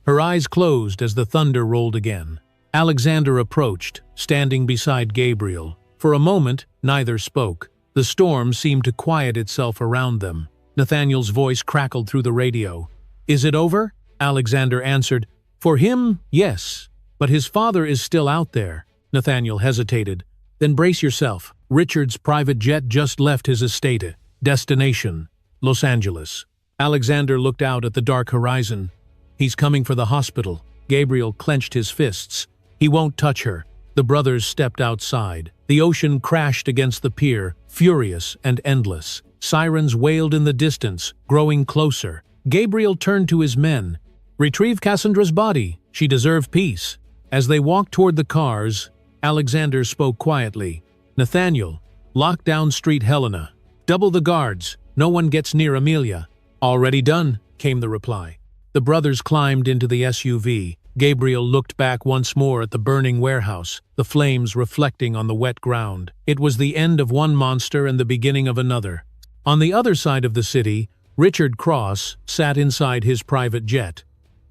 Her eyes closed as the thunder rolled again. Alexander approached, standing beside Gabriel. For a moment, neither spoke. The storm seemed to quiet itself around them. Nathaniel's voice crackled through the radio. "Is it over?" Alexander answered. "For him, yes. But his father is still out there." Nathaniel hesitated. "Then brace yourself. Richard's private jet just left his estate. Destination, Los Angeles." Alexander looked out at the dark horizon. "He's coming for the hospital." Gabriel clenched his fists. "He won't touch her." The brothers stepped outside. The ocean crashed against the pier, furious and endless. Sirens wailed in the distance, growing closer. Gabriel turned to his men. "Retrieve Cassandra's body. She deserved peace." As they walked toward the cars, Alexander spoke quietly. "Nathaniel, lock down Street Helena. Double the guards. No one gets near Amelia." "Already done," came the reply. The brothers climbed into the SUV. Gabriel looked back once more at the burning warehouse, the flames reflecting on the wet ground. It was the end of one monster and the beginning of another. On the other side of the city, Richard Cross sat inside his private jet.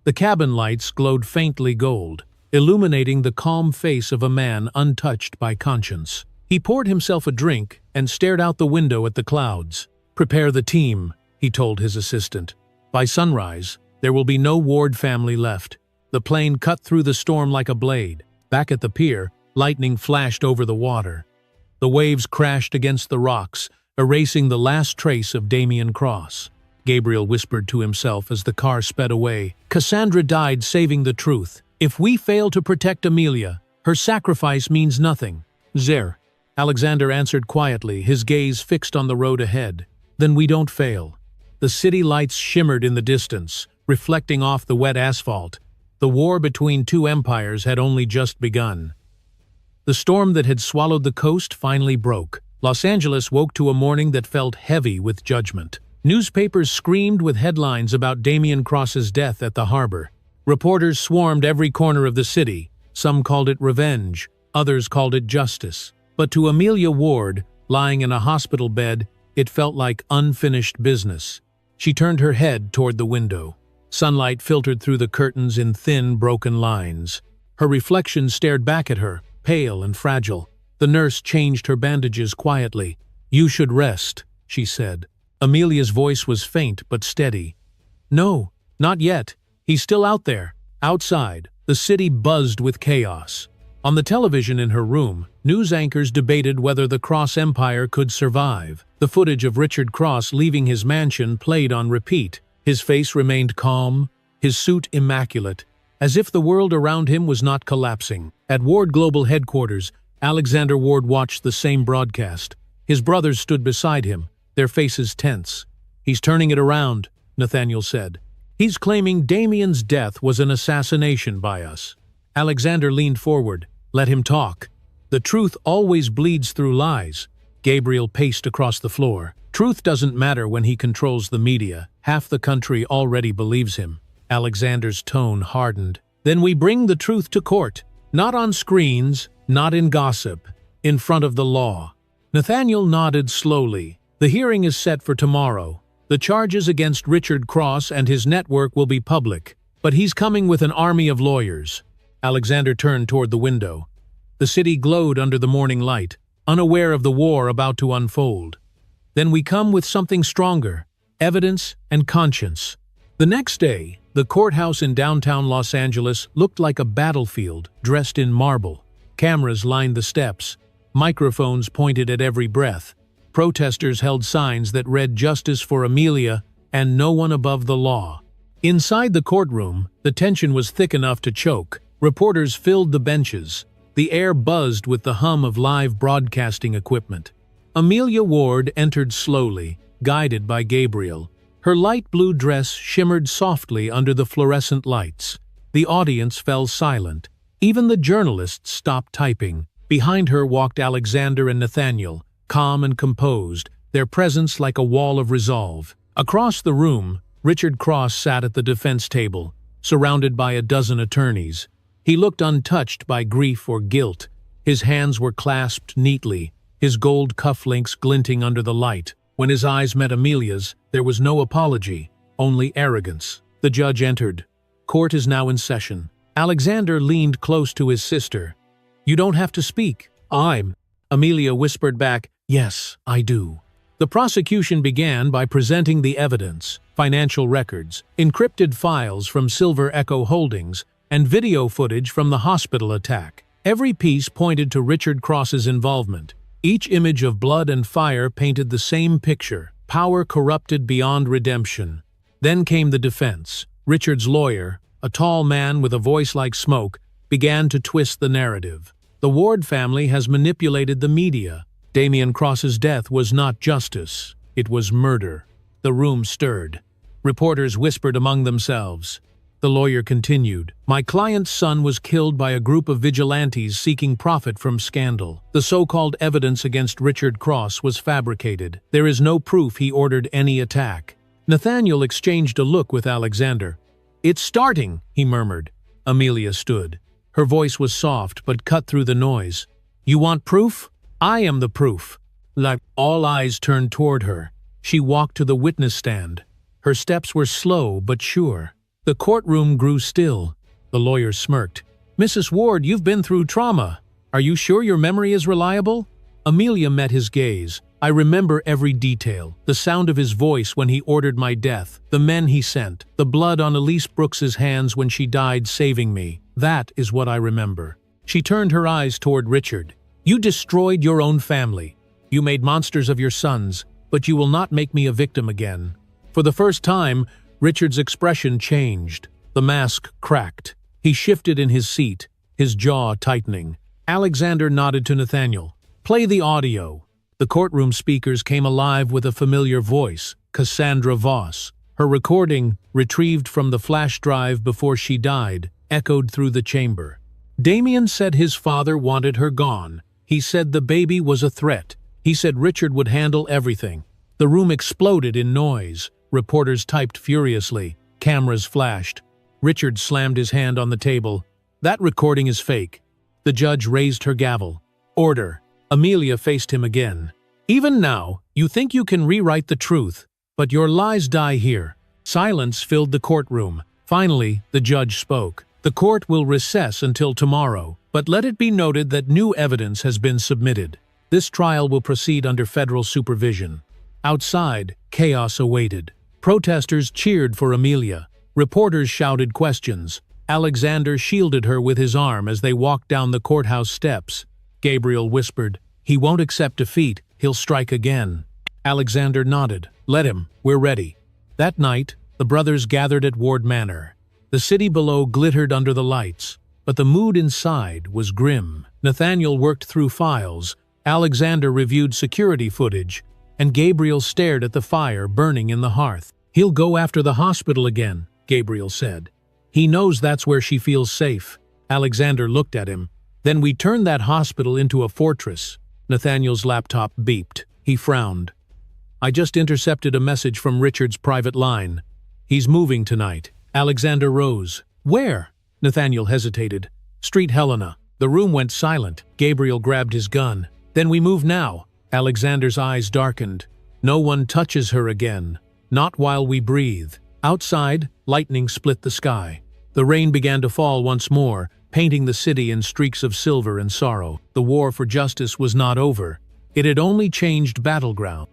The cabin lights glowed faintly gold, illuminating the calm face of a man untouched by conscience. He poured himself a drink and stared out the window at the clouds. "Prepare the team," he told his assistant. "By sunrise, there will be no Ward family left." The plane cut through the storm like a blade. Back at the pier, lightning flashed over the water. The waves crashed against the rocks, erasing the last trace of Damien Cross. Gabriel whispered to himself as the car sped away. "Cassandra died saving the truth. If we fail to protect Amelia, her sacrifice means nothing." "Zer," Alexander answered quietly, his gaze fixed on the road ahead. "Then we don't fail." The city lights shimmered in the distance, reflecting off the wet asphalt. The war between two empires had only just begun. The storm that had swallowed the coast finally broke. Los Angeles woke to a morning that felt heavy with judgment. Newspapers screamed with headlines about Damien Cross's death at the harbor. Reporters swarmed every corner of the city. Some called it revenge, others called it justice. But to Amelia Ward, lying in a hospital bed, it felt like unfinished business. She turned her head toward the window. Sunlight filtered through the curtains in thin, broken lines. Her reflection stared back at her, pale and fragile. The nurse changed her bandages quietly. "You should rest," she said. Amelia's voice was faint but steady. "No, not yet. He's still out there." Outside, the city buzzed with chaos. On the television in her room, news anchors debated whether the Cross Empire could survive. The footage of Richard Cross leaving his mansion played on repeat. His face remained calm, his suit immaculate, as if the world around him was not collapsing. At Ward Global headquarters, Alexander Ward watched the same broadcast. His brothers stood beside him, their faces tense. "He's turning it around," Nathaniel said. "He's claiming Damien's death was an assassination by us." Alexander leaned forward. "Let him talk. The truth always bleeds through lies." Gabriel paced across the floor. "Truth doesn't matter when he controls the media. Half the country already believes him." Alexander's tone hardened. "Then we bring the truth to court. Not on screens, not in gossip. In front of the law." Nathaniel nodded slowly. "The hearing is set for tomorrow. The charges against Richard Cross and his network will be public. But he's coming with an army of lawyers." Alexander turned toward the window. The city glowed under the morning light, unaware of the war about to unfold. "Then we come with something stronger, evidence and conscience." The next day, the courthouse in downtown Los Angeles looked like a battlefield dressed in marble. Cameras lined the steps. Microphones pointed at every breath. Protesters held signs that read "Justice for Amelia" and "No one above the law." Inside the courtroom, the tension was thick enough to choke. Reporters filled the benches. The air buzzed with the hum of live broadcasting equipment. Amelia Ward entered slowly, guided by Gabriel. Her light blue dress shimmered softly under the fluorescent lights. The audience fell silent. Even the journalists stopped typing. Behind her walked Alexander and Nathaniel, calm and composed, their presence like a wall of resolve. Across the room, Richard Cross sat at the defense table, surrounded by a dozen attorneys. He looked untouched by grief or guilt. His hands were clasped neatly, his gold cufflinks glinting under the light. When his eyes met Amelia's, there was no apology, only arrogance. The judge entered. Court is now in session. Alexander leaned close to his sister. "You don't have to speak." Amelia whispered back, "Yes, I do." The prosecution began by presenting the evidence, financial records, encrypted files from Silver Echo Holdings, and video footage from the hospital attack. Every piece pointed to Richard Cross's involvement. Each image of blood and fire painted the same picture: power corrupted beyond redemption. Then came the defense. Richard's lawyer, a tall man with a voice like smoke, began to twist the narrative. The Ward family has manipulated the media. Damian Cross's death was not justice, it was murder. The room stirred. Reporters whispered among themselves. The lawyer continued, "My client's son was killed by a group of vigilantes seeking profit from scandal. The so-called evidence against Richard Cross was fabricated. There is no proof he ordered any attack." Nathaniel exchanged a look with Alexander. "It's starting," he murmured. Amelia stood. Her voice was soft but cut through the noise. "You want proof? I am the proof." All eyes turned toward her. She walked to the witness stand. Her steps were slow but sure. The courtroom grew still. The lawyer smirked. "Mrs. Ward, you've been through trauma. Are you sure your memory is reliable?" Amelia met his gaze. "I remember every detail. The sound of his voice when he ordered my death, the men he sent, the blood on Elise Brooks's hands when she died saving me. That is what I remember." She turned her eyes toward Richard. "You destroyed your own family. You made monsters of your sons, but you will not make me a victim again." For the first time, Richard's expression changed. The mask cracked. He shifted in his seat, his jaw tightening. Alexander nodded to Nathaniel. "Play the audio." The courtroom speakers came alive with a familiar voice, Cassandra Voss. Her recording, retrieved from the flash drive before she died, echoed through the chamber. Damian said his father wanted her gone. He said the baby was a threat. He said Richard would handle everything. The room exploded in noise. Reporters typed furiously. Cameras flashed. Richard slammed his hand on the table. "That recording is fake." The judge raised her gavel. "Order." Amelia faced him again. "Even now, you think you can rewrite the truth, but your lies die here." Silence filled the courtroom. Finally, the judge spoke. "The court will recess until tomorrow, but let it be noted that new evidence has been submitted. This trial will proceed under federal supervision." Outside, chaos awaited. Protesters cheered for Amelia. Reporters shouted questions. Alexander shielded her with his arm as they walked down the courthouse steps. Gabriel whispered, "He won't accept defeat, he'll strike again." Alexander nodded. "Let him, we're ready." That night, the brothers gathered at Ward Manor. The city below glittered under the lights, but the mood inside was grim. Nathaniel worked through files, Alexander reviewed security footage, and Gabriel stared at the fire burning in the hearth. "He'll go after the hospital again," Gabriel said. "He knows that's where she feels safe." Alexander looked at him. "Then we turn that hospital into a fortress." Nathaniel's laptop beeped. He frowned. "I just intercepted a message from Richard's private line. He's moving tonight." Alexander rose. "Where?" Nathaniel hesitated. "Street Helena." The room went silent. Gabriel grabbed his gun. "Then we move now." Alexander's eyes darkened. "No one touches her again. Not while we breathe." Outside, lightning split the sky. The rain began to fall once more, painting the city in streaks of silver and sorrow. The war for justice was not over. It had only changed battleground.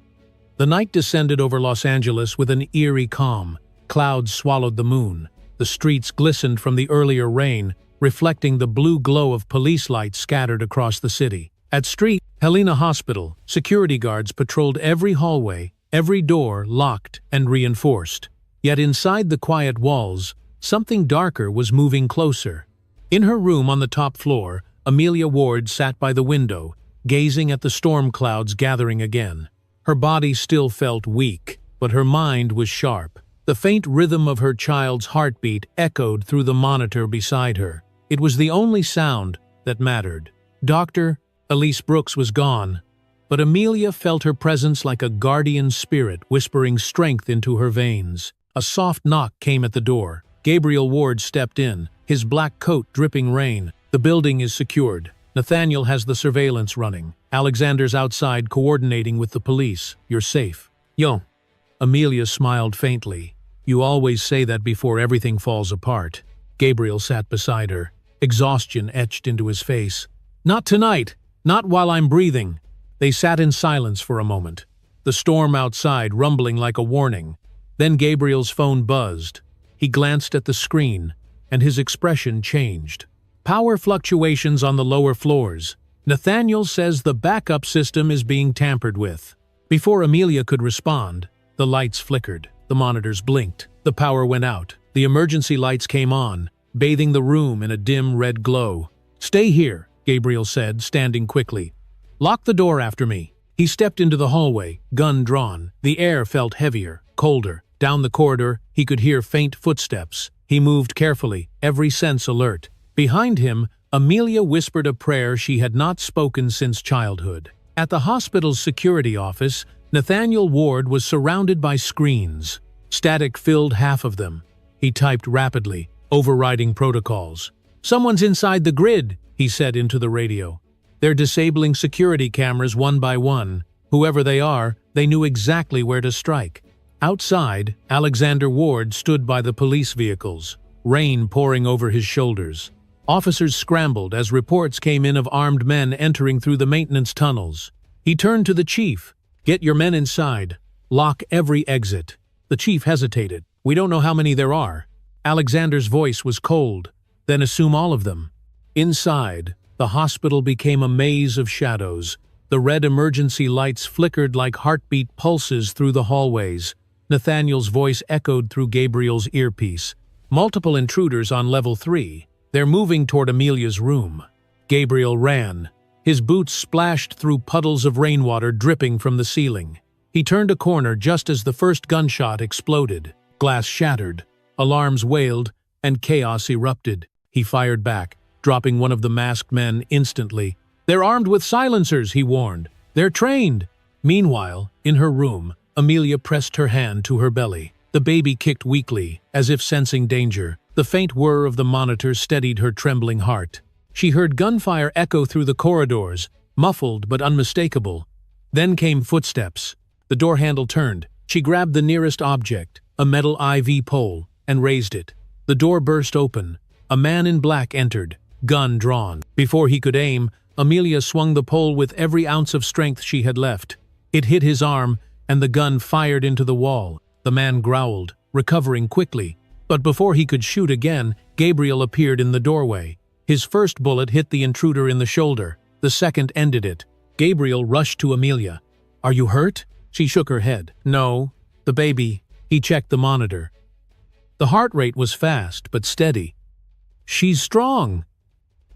The night descended over Los Angeles with an eerie calm. Clouds swallowed the moon. The streets glistened from the earlier rain, reflecting the blue glow of police lights scattered across the city. At Street Helena Hospital, security guards patrolled every hallway, every door locked and reinforced. Yet inside the quiet walls, something darker was moving closer. In her room on the top floor, Amelia Ward sat by the window, gazing at the storm clouds gathering again. Her body still felt weak, but her mind was sharp. The faint rhythm of her child's heartbeat echoed through the monitor beside her. It was the only sound that mattered. Dr. Elise Brooks was gone, but Amelia felt her presence like a guardian spirit whispering strength into her veins. A soft knock came at the door. Gabriel Ward stepped in, his black coat dripping rain. The building is secured. Nathaniel has the surveillance running. Alexander's outside coordinating with the police. You're safe. Yo. Amelia smiled faintly. You always say that before everything falls apart. Gabriel sat beside her. Exhaustion etched into his face. Not tonight. Not while I'm breathing. They sat in silence for a moment, the storm outside rumbling like a warning. Then Gabriel's phone buzzed. He glanced at the screen, and his expression changed. Power fluctuations on the lower floors. Nathaniel says the backup system is being tampered with. Before Amelia could respond, the lights flickered. The monitors blinked. The power went out. The emergency lights came on, bathing the room in a dim red glow. Stay here, Gabriel said, standing quickly. Lock the door after me. He stepped into the hallway, gun drawn. The air felt heavier, colder. Down the corridor, he could hear faint footsteps. He moved carefully, every sense alert. Behind him, Amelia whispered a prayer she had not spoken since childhood. At the hospital's security office, Nathaniel Ward was surrounded by screens. Static filled half of them. He typed rapidly, overriding protocols. Someone's inside the grid, he said into the radio. They're disabling security cameras one by one. Whoever they are, they knew exactly where to strike. Outside, Alexander Ward stood by the police vehicles, rain pouring over his shoulders. Officers scrambled as reports came in of armed men entering through the maintenance tunnels. He turned to the chief. Get your men inside. Lock every exit. The chief hesitated. We don't know how many there are. Alexander's voice was cold. Then assume all of them. Inside, the hospital became a maze of shadows. The red emergency lights flickered like heartbeat pulses through the hallways. Nathaniel's voice echoed through Gabriel's earpiece. Multiple intruders on level 3. They're moving toward Amelia's room. Gabriel ran. His boots splashed through puddles of rainwater dripping from the ceiling. He turned a corner just as the first gunshot exploded. Glass shattered. Alarms wailed, and chaos erupted. He fired back, dropping one of the masked men instantly. They're armed with silencers, he warned. They're trained. Meanwhile, in her room, Amelia pressed her hand to her belly. The baby kicked weakly, as if sensing danger. The faint whir of the monitor steadied her trembling heart. She heard gunfire echo through the corridors, muffled but unmistakable. Then came footsteps. The door handle turned. She grabbed the nearest object, a metal IV pole, and raised it. The door burst open. A man in black entered, gun drawn. Before he could aim, Amelia swung the pole with every ounce of strength she had left. It hit his arm, and the gun fired into the wall. The man growled, recovering quickly. But before he could shoot again, Gabriel appeared in the doorway. His first bullet hit the intruder in the shoulder. The second ended it. Gabriel rushed to Amelia. Are you hurt? She shook her head. No. The baby. He checked the monitor. The heart rate was fast, but steady. She's strong.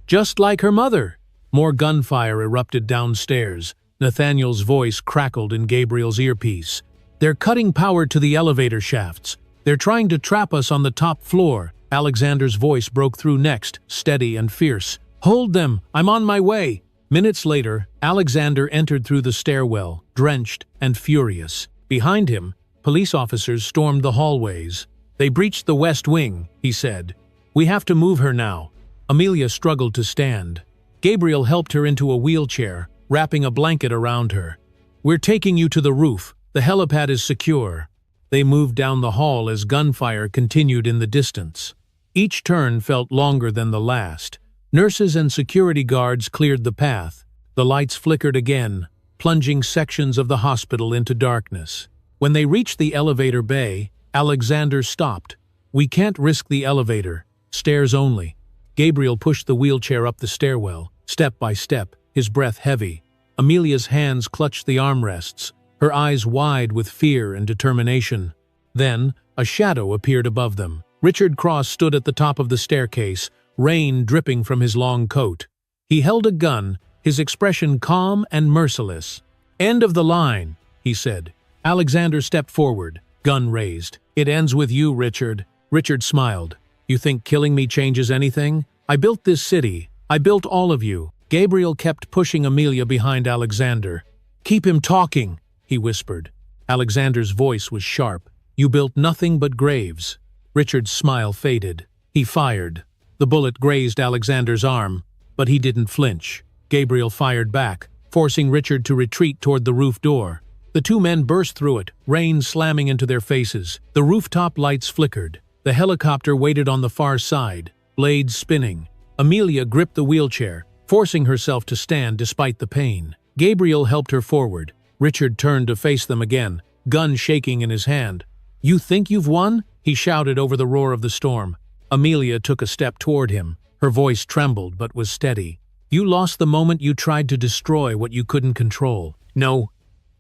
Just like her mother. More gunfire erupted downstairs. Nathaniel's voice crackled in Gabriel's earpiece. They're cutting power to the elevator shafts. They're trying to trap us on the top floor. Alexander's voice broke through next, steady and fierce. Hold them! I'm on my way! Minutes later, Alexander entered through the stairwell, drenched and furious. Behind him, police officers stormed the hallways. They breached the west wing, he said. We have to move her now. Amelia struggled to stand. Gabriel helped her into a wheelchair, wrapping a blanket around her. We're taking you to the roof. The helipad is secure. They moved down the hall as gunfire continued in the distance. Each turn felt longer than the last. Nurses and security guards cleared the path. The lights flickered again, plunging sections of the hospital into darkness. When they reached the elevator bay, Alexander stopped. We can't risk the elevator. Stairs only. Gabriel pushed the wheelchair up the stairwell, step by step, his breath heavy. Amelia's hands clutched the armrests, her eyes wide with fear and determination. Then, A shadow appeared above them. Richard Cross stood at the top of the staircase, rain dripping from his long coat. He held a gun, his expression calm and merciless. "End of the line," he said. Alexander stepped forward, gun raised. "It ends with you, Richard." Richard smiled. "You think killing me changes anything? I built this city. I built all of you." Gabriel kept pushing Amelia behind Alexander. "Keep him talking," he whispered. Alexander's voice was sharp. "You built nothing but graves." Richard's smile faded. He fired. The bullet grazed Alexander's arm, but he didn't flinch. Gabriel fired back, forcing Richard to retreat toward the roof door. The two men burst through it, rain slamming into their faces. The rooftop lights flickered. The helicopter waited on the far side, blades spinning. Amelia gripped the wheelchair, forcing herself to stand despite the pain. Gabriel helped her forward. Richard turned to face them again, gun shaking in his hand. "You think you've won?" he shouted over the roar of the storm. Amelia took a step toward him. Her voice trembled but was steady. "You lost the moment you tried to destroy what you couldn't control." "No."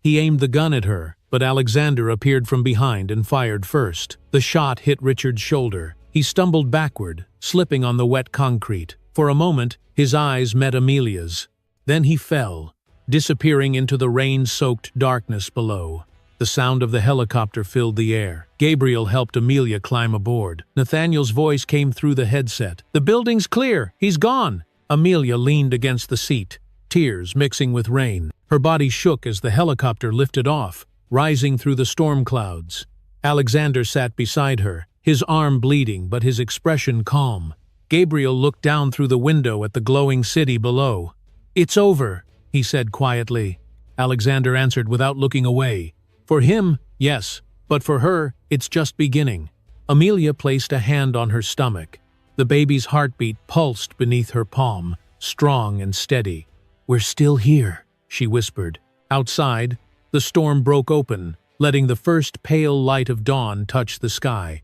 He aimed the gun at her, but Alexander appeared from behind and fired first. The shot hit Richard's shoulder. He stumbled backward, slipping on the wet concrete. For a moment, his eyes met Amelia's. Then he fell, disappearing into the rain-soaked darkness below. The sound of the helicopter filled the air. Gabriel helped Amelia climb aboard. Nathaniel's voice came through the headset. "The building's clear. He's gone." Amelia leaned against the seat, tears mixing with rain. Her body shook as the helicopter lifted off, rising through the storm clouds. Alexander sat beside her, his arm bleeding but his expression calm. Gabriel looked down through the window at the glowing city below. "It's over," he said quietly. Alexander answered without looking away. "For him, yes, but for her, it's just beginning." Amelia placed a hand on her stomach. The baby's heartbeat pulsed beneath her palm, strong and steady. "We're still here," she whispered. Outside, the storm broke open, letting the first pale light of dawn touch the sky.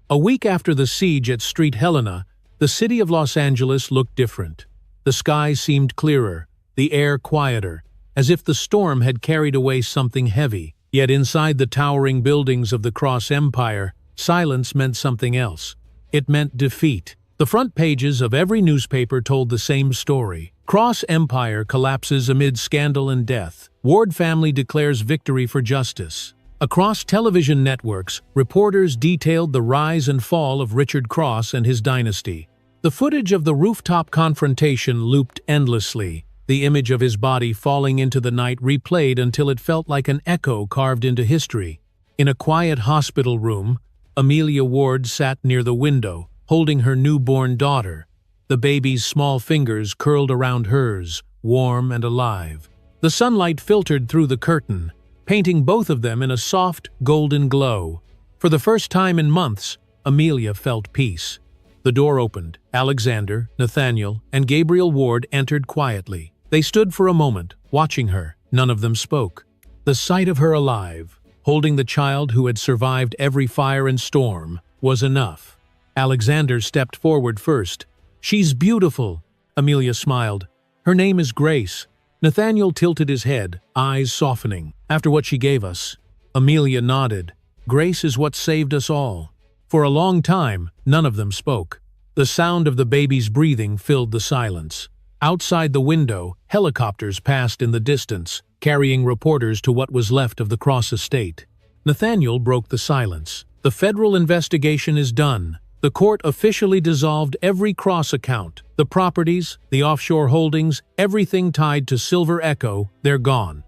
A week after the siege at Street Helena, the city of Los Angeles looked different. The sky seemed clearer, the air quieter, as if the storm had carried away something heavy. Yet inside the towering buildings of the Cross Empire, silence meant something else. It meant defeat. The front pages of every newspaper told the same story. Cross Empire collapses amid scandal and death. Ward family declares victory for justice. Across television networks, reporters detailed the rise and fall of Richard Cross and his dynasty. The footage of the rooftop confrontation looped endlessly, the image of his body falling into the night replayed until it felt like an echo carved into history. In a quiet hospital room, Amelia Ward sat near the window, holding her newborn daughter. The baby's small fingers curled around hers, warm and alive. The sunlight filtered through the curtain, painting both of them in a soft, golden glow. For the first time in months, Amelia felt peace. The door opened. Alexander, Nathaniel, and Gabriel Ward entered quietly. They stood for a moment, watching her. None of them spoke. The sight of her alive, holding the child who had survived every fire and storm, was enough. Alexander stepped forward first. "She's beautiful," Amelia smiled. "Her name is Grace." Nathaniel tilted his head, eyes softening. "After what she gave us." Amelia nodded. "Grace is what saved us all." For a long time, none of them spoke. The sound of the baby's breathing filled the silence. Outside the window, helicopters passed in the distance, carrying reporters to what was left of the Cross estate. Nathaniel broke the silence. "The federal investigation is done. The court officially dissolved every Cross account. The properties, the offshore holdings, everything tied to Silver Echo, they're gone."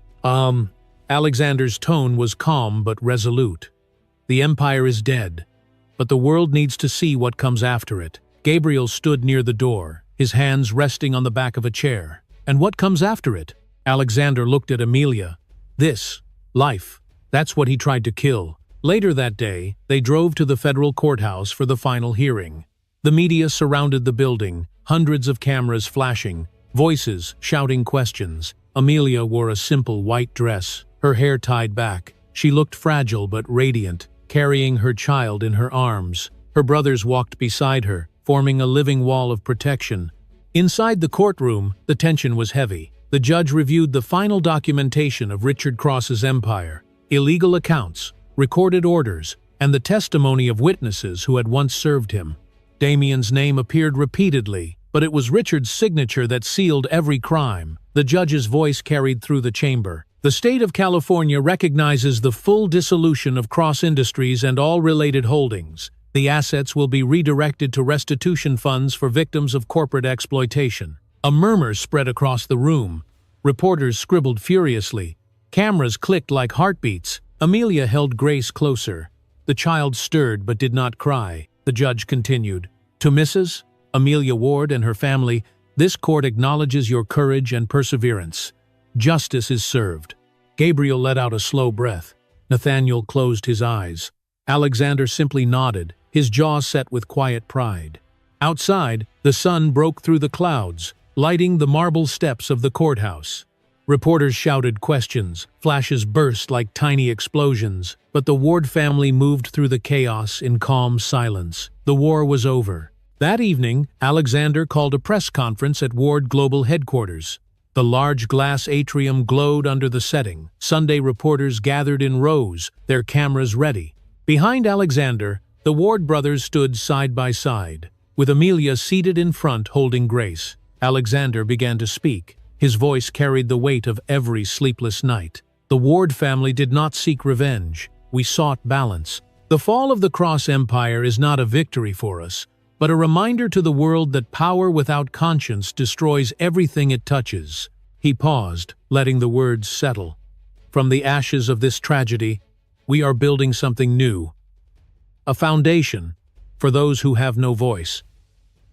Alexander's tone was calm but resolute. "The empire is dead, but the world needs to see what comes after it." Gabriel stood near the door, his hands resting on the back of a chair. "And what comes after it?" Alexander looked at Amelia. "This. Life. That's what he tried to kill." Later that day, they drove to the federal courthouse for the final hearing. The media surrounded the building, hundreds of cameras flashing, voices shouting questions. Amelia wore a simple white dress, her hair tied back. She looked fragile but radiant, carrying her child in her arms. Her brothers walked beside her, forming a living wall of protection. Inside the courtroom, the tension was heavy. The judge reviewed the final documentation of Richard Cross's empire: illegal accounts, recorded orders, and the testimony of witnesses who had once served him. Damien's name appeared repeatedly, but it was Richard's signature that sealed every crime. The judge's voice carried through the chamber. The state of California recognizes the full dissolution of Cross Industries and all related holdings. The assets will be redirected to restitution funds for victims of corporate exploitation. A murmur spread across the room. Reporters scribbled furiously. Cameras clicked like heartbeats. Amelia held Grace closer. The child stirred but did not cry. The judge continued. To Mrs. Amelia Ward and her family, this court acknowledges your courage and perseverance. Justice is served. Gabriel let out a slow breath. Nathaniel closed his eyes. Alexander simply nodded, his jaw set with quiet pride. Outside, the sun broke through the clouds, lighting the marble steps of the courthouse. Reporters shouted questions, flashes burst like tiny explosions, but the Ward family moved through the chaos in calm silence. The war was over. That evening, Alexander called a press conference at Ward Global headquarters. The large glass atrium glowed under the setting. Sunday reporters gathered in rows, their cameras ready. Behind Alexander, the Ward brothers stood side by side, with Amelia seated in front holding Grace. Alexander began to speak. His voice carried the weight of every sleepless night. The Ward family did not seek revenge. We sought balance. The fall of the Cross Empire is not a victory for us, but a reminder to the world that power without conscience destroys everything it touches. He paused, letting the words settle. From the ashes of this tragedy, we are building something new. A foundation for those who have no voice.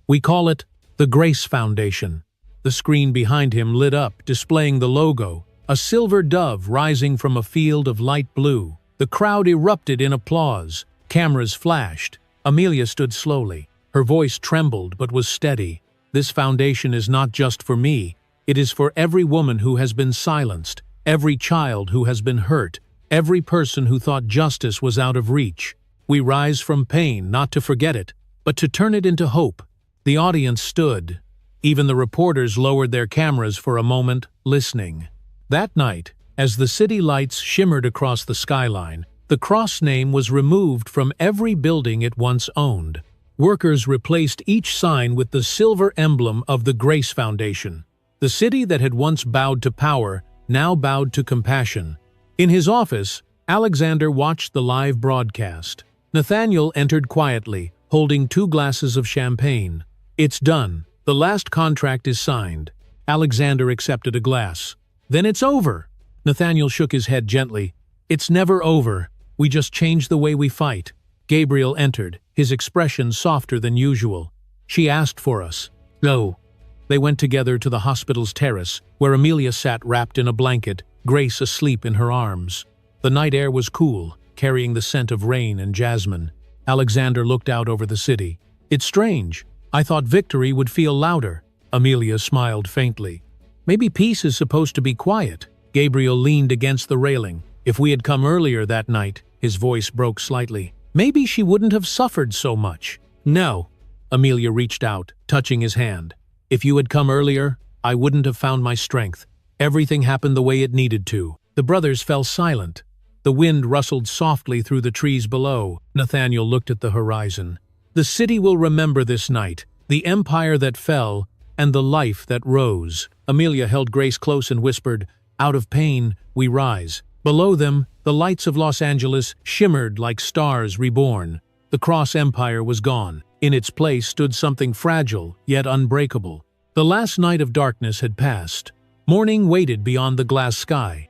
We call it the Grace Foundation. The screen behind him lit up, displaying the logo, a silver dove rising from a field of light blue. The crowd erupted in applause. Cameras flashed. Amelia stood slowly. Her voice trembled but was steady. This foundation is not just for me. It is for every woman who has been silenced, every child who has been hurt, every person who thought justice was out of reach. We rise from pain not to forget it, but to turn it into hope. The audience stood. Even the reporters lowered their cameras for a moment, listening. That night, as the city lights shimmered across the skyline, the cross name was removed from every building it once owned. Workers replaced each sign with the silver emblem of the Grace Foundation. The city that had once bowed to power now bowed to compassion. In his office, Alexander watched the live broadcast. Nathaniel entered quietly, holding 2 glasses of champagne. It's done. The last contract is signed. Alexander accepted a glass. Then it's over. Nathaniel shook his head gently. It's never over. We just change the way we fight. Gabriel entered, his expression softer than usual. She asked for us. Go. They went together to the hospital's terrace, where Amelia sat wrapped in a blanket, Grace asleep in her arms. The night air was cool, carrying the scent of rain and jasmine. Alexander looked out over the city. It's strange. I thought victory would feel louder. Amelia smiled faintly. Maybe peace is supposed to be quiet. Gabriel leaned against the railing. If we had come earlier that night, his voice broke slightly. Maybe she wouldn't have suffered so much. No. Amelia reached out, touching his hand. If you had come earlier, I wouldn't have found my strength. Everything happened the way it needed to. The brothers fell silent. The wind rustled softly through the trees below. Nathaniel looked at the horizon. The city will remember this night, the empire that fell, and the life that rose. Amelia held Grace close and whispered, Out of pain, we rise. Below them, the lights of Los Angeles shimmered like stars reborn. The Cross Empire was gone. In its place stood something fragile, yet unbreakable. The last night of darkness had passed. Morning waited beyond the glass sky.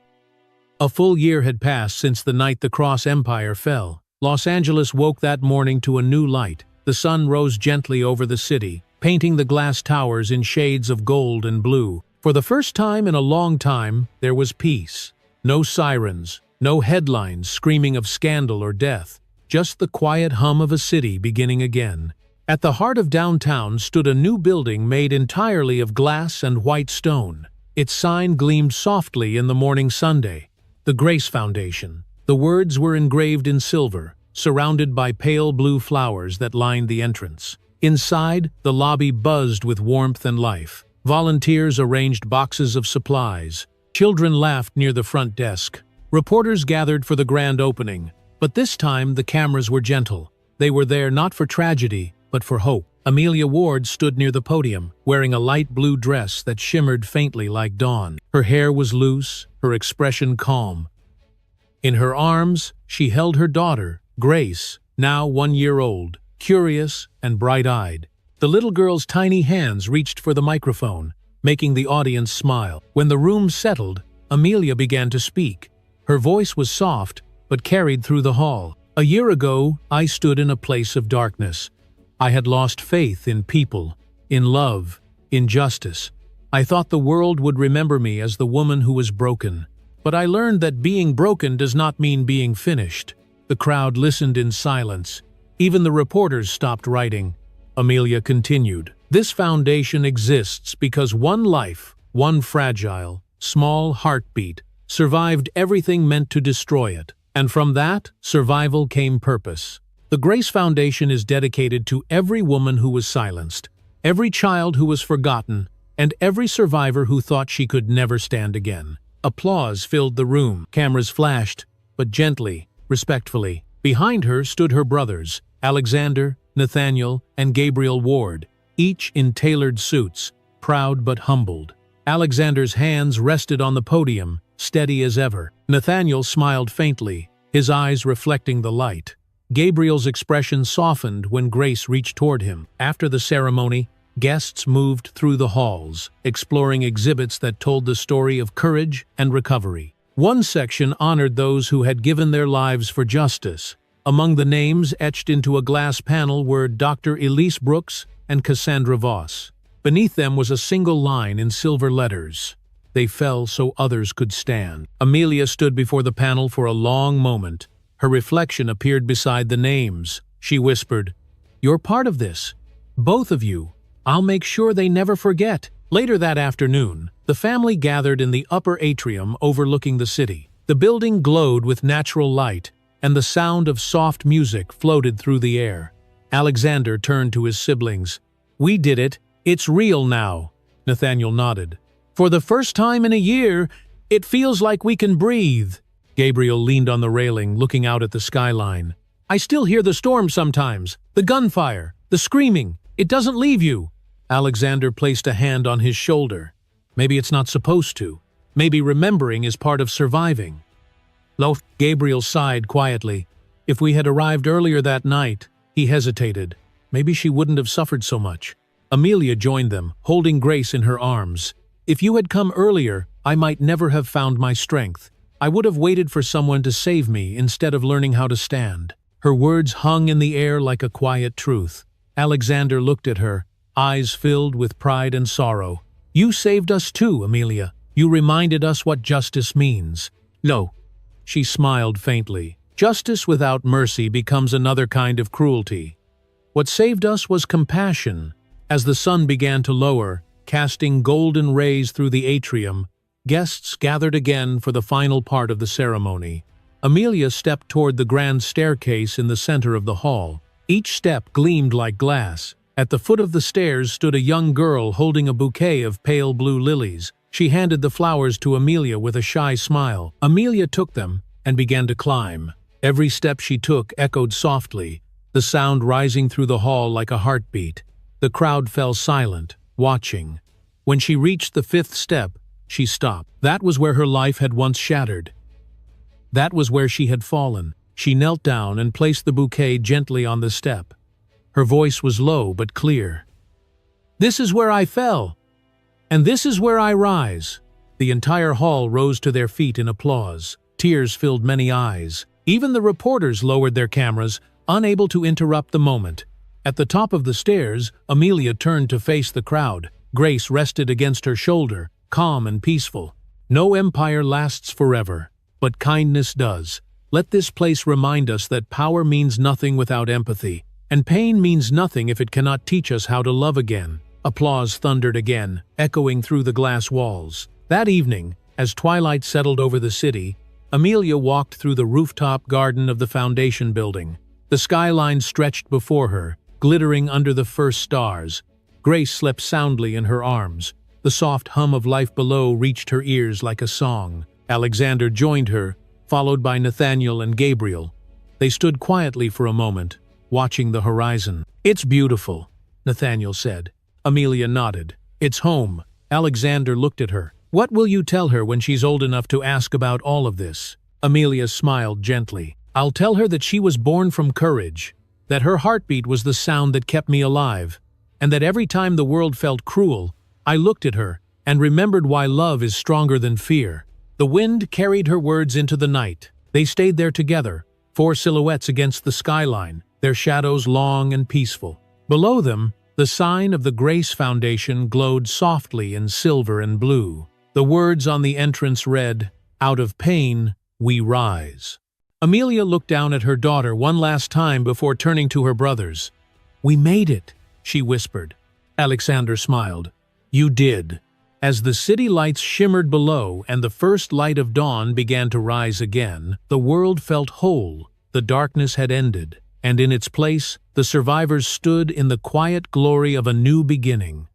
A full year had passed since the night the Cross Empire fell. Los Angeles woke that morning to a new light. The sun rose gently over the city, painting the glass towers in shades of gold and blue. For the first time in a long time, there was peace. No sirens, no headlines screaming of scandal or death, just the quiet hum of a city beginning again. At the heart of downtown stood a new building made entirely of glass and white stone. Its sign gleamed softly in the morning Sunday. The Grace Foundation. The words were engraved in silver, surrounded by pale blue flowers that lined the entrance. Inside, the lobby buzzed with warmth and life. Volunteers arranged boxes of supplies. Children laughed near the front desk. Reporters gathered for the grand opening. But this time, the cameras were gentle. They were there not for tragedy, but for hope. Amelia Ward stood near the podium, wearing a light blue dress that shimmered faintly like dawn. Her hair was loose, her expression calm. In her arms, she held her daughter, Grace, now 1 year old, curious and bright-eyed. The little girl's tiny hands reached for the microphone, making the audience smile. When the room settled, Amelia began to speak. Her voice was soft, but carried through the hall. "A year ago, I stood in a place of darkness. I had lost faith in people, in love, in justice. I thought the world would remember me as the woman who was broken. But I learned that being broken does not mean being finished." The crowd listened in silence. Even the reporters stopped writing. Amelia continued, "This foundation exists because one life, one fragile, small heartbeat, survived everything meant to destroy it. And from that, survival came purpose. The Grace Foundation is dedicated to every woman who was silenced, every child who was forgotten, and every survivor who thought she could never stand again." Applause filled the room. Cameras flashed, but gently, respectfully. Behind her stood her brothers, Alexander, Nathaniel, and Gabriel Ward, each in tailored suits, proud but humbled. Alexander's hands rested on the podium, steady as ever. Nathaniel smiled faintly, his eyes reflecting the light. Gabriel's expression softened when Grace reached toward him. After the ceremony, guests moved through the halls, exploring exhibits that told the story of courage and recovery. One section honored those who had given their lives for justice. Among the names etched into a glass panel were Dr. Elise Brooks and Cassandra Voss. Beneath them was a single line in silver letters: "They fell so others could stand." Amelia stood before the panel for a long moment. Her reflection appeared beside the names. She whispered, "You're part of this. Both of you. I'll make sure they never forget." Later that afternoon, the family gathered in the upper atrium overlooking the city. The building glowed with natural light, and the sound of soft music floated through the air. Alexander turned to his siblings. "We did it. It's real now." Nathaniel nodded. "For the first time in a year, it feels like we can breathe." Gabriel leaned on the railing, looking out at the skyline. "I still hear the storm sometimes, the gunfire, the screaming. It doesn't leave you." Alexander placed a hand on his shoulder. "Maybe it's not supposed to. Maybe remembering is part of surviving." Gabriel sighed quietly. If we had arrived earlier that night, he hesitated. Maybe she wouldn't have suffered so much. Amelia joined them, holding Grace in her arms. "If you had come earlier, I might never have found my strength. I would have waited for someone to save me instead of learning how to stand." Her words hung in the air like a quiet truth. Alexander looked at her, eyes filled with pride and sorrow. "You saved us too, Amelia. You reminded us what justice means." "No." She smiled faintly. "Justice without mercy becomes another kind of cruelty. What saved us was compassion." As the sun began to lower, casting golden rays through the atrium, guests gathered again for the final part of the ceremony. Amelia stepped toward the grand staircase in the center of the hall. Each step gleamed like glass. At the foot of the stairs stood a young girl holding a bouquet of pale blue lilies. She handed the flowers to Amelia with a shy smile. Amelia took them and began to climb. Every step she took echoed softly, the sound rising through the hall like a heartbeat. The crowd fell silent, watching. When she reached the 5th step, she stopped. That was where her life had once shattered. That was where she had fallen. She knelt down and placed the bouquet gently on the step. Her voice was low but clear. "This is where I fell. And this is where I rise." The entire hall rose to their feet in applause. Tears filled many eyes. Even the reporters lowered their cameras, unable to interrupt the moment. At the top of the stairs, Amelia turned to face the crowd. Grace rested against her shoulder, calm and peaceful. "No empire lasts forever, but kindness does. Let this place remind us that power means nothing without empathy, and pain means nothing if it cannot teach us how to love again." Applause thundered again, echoing through the glass walls. That evening, as twilight settled over the city, Amelia walked through the rooftop garden of the foundation building. The skyline stretched before her, glittering under the first stars. Grace slept soundly in her arms. The soft hum of life below reached her ears like a song. Alexander joined her, followed by Nathaniel and Gabriel. They stood quietly for a moment, watching the horizon. "It's beautiful," Nathaniel said. Amelia nodded. "It's home." Alexander looked at her. "What will you tell her when she's old enough to ask about all of this?" Amelia smiled gently. "I'll tell her that she was born from courage, that her heartbeat was the sound that kept me alive, and that every time the world felt cruel, I looked at her and remembered why love is stronger than fear." The wind carried her words into the night. They stayed there together, 4 silhouettes against the skyline, their shadows long and peaceful. Below them, the sign of the Grace Foundation glowed softly in silver and blue. The words on the entrance read, "Out of pain, we rise." Amelia looked down at her daughter one last time before turning to her brothers. "We made it," she whispered. Alexander smiled. "You did." As the city lights shimmered below and the first light of dawn began to rise again, the world felt whole. The darkness had ended, and in its place, the survivors stood in the quiet glory of a new beginning.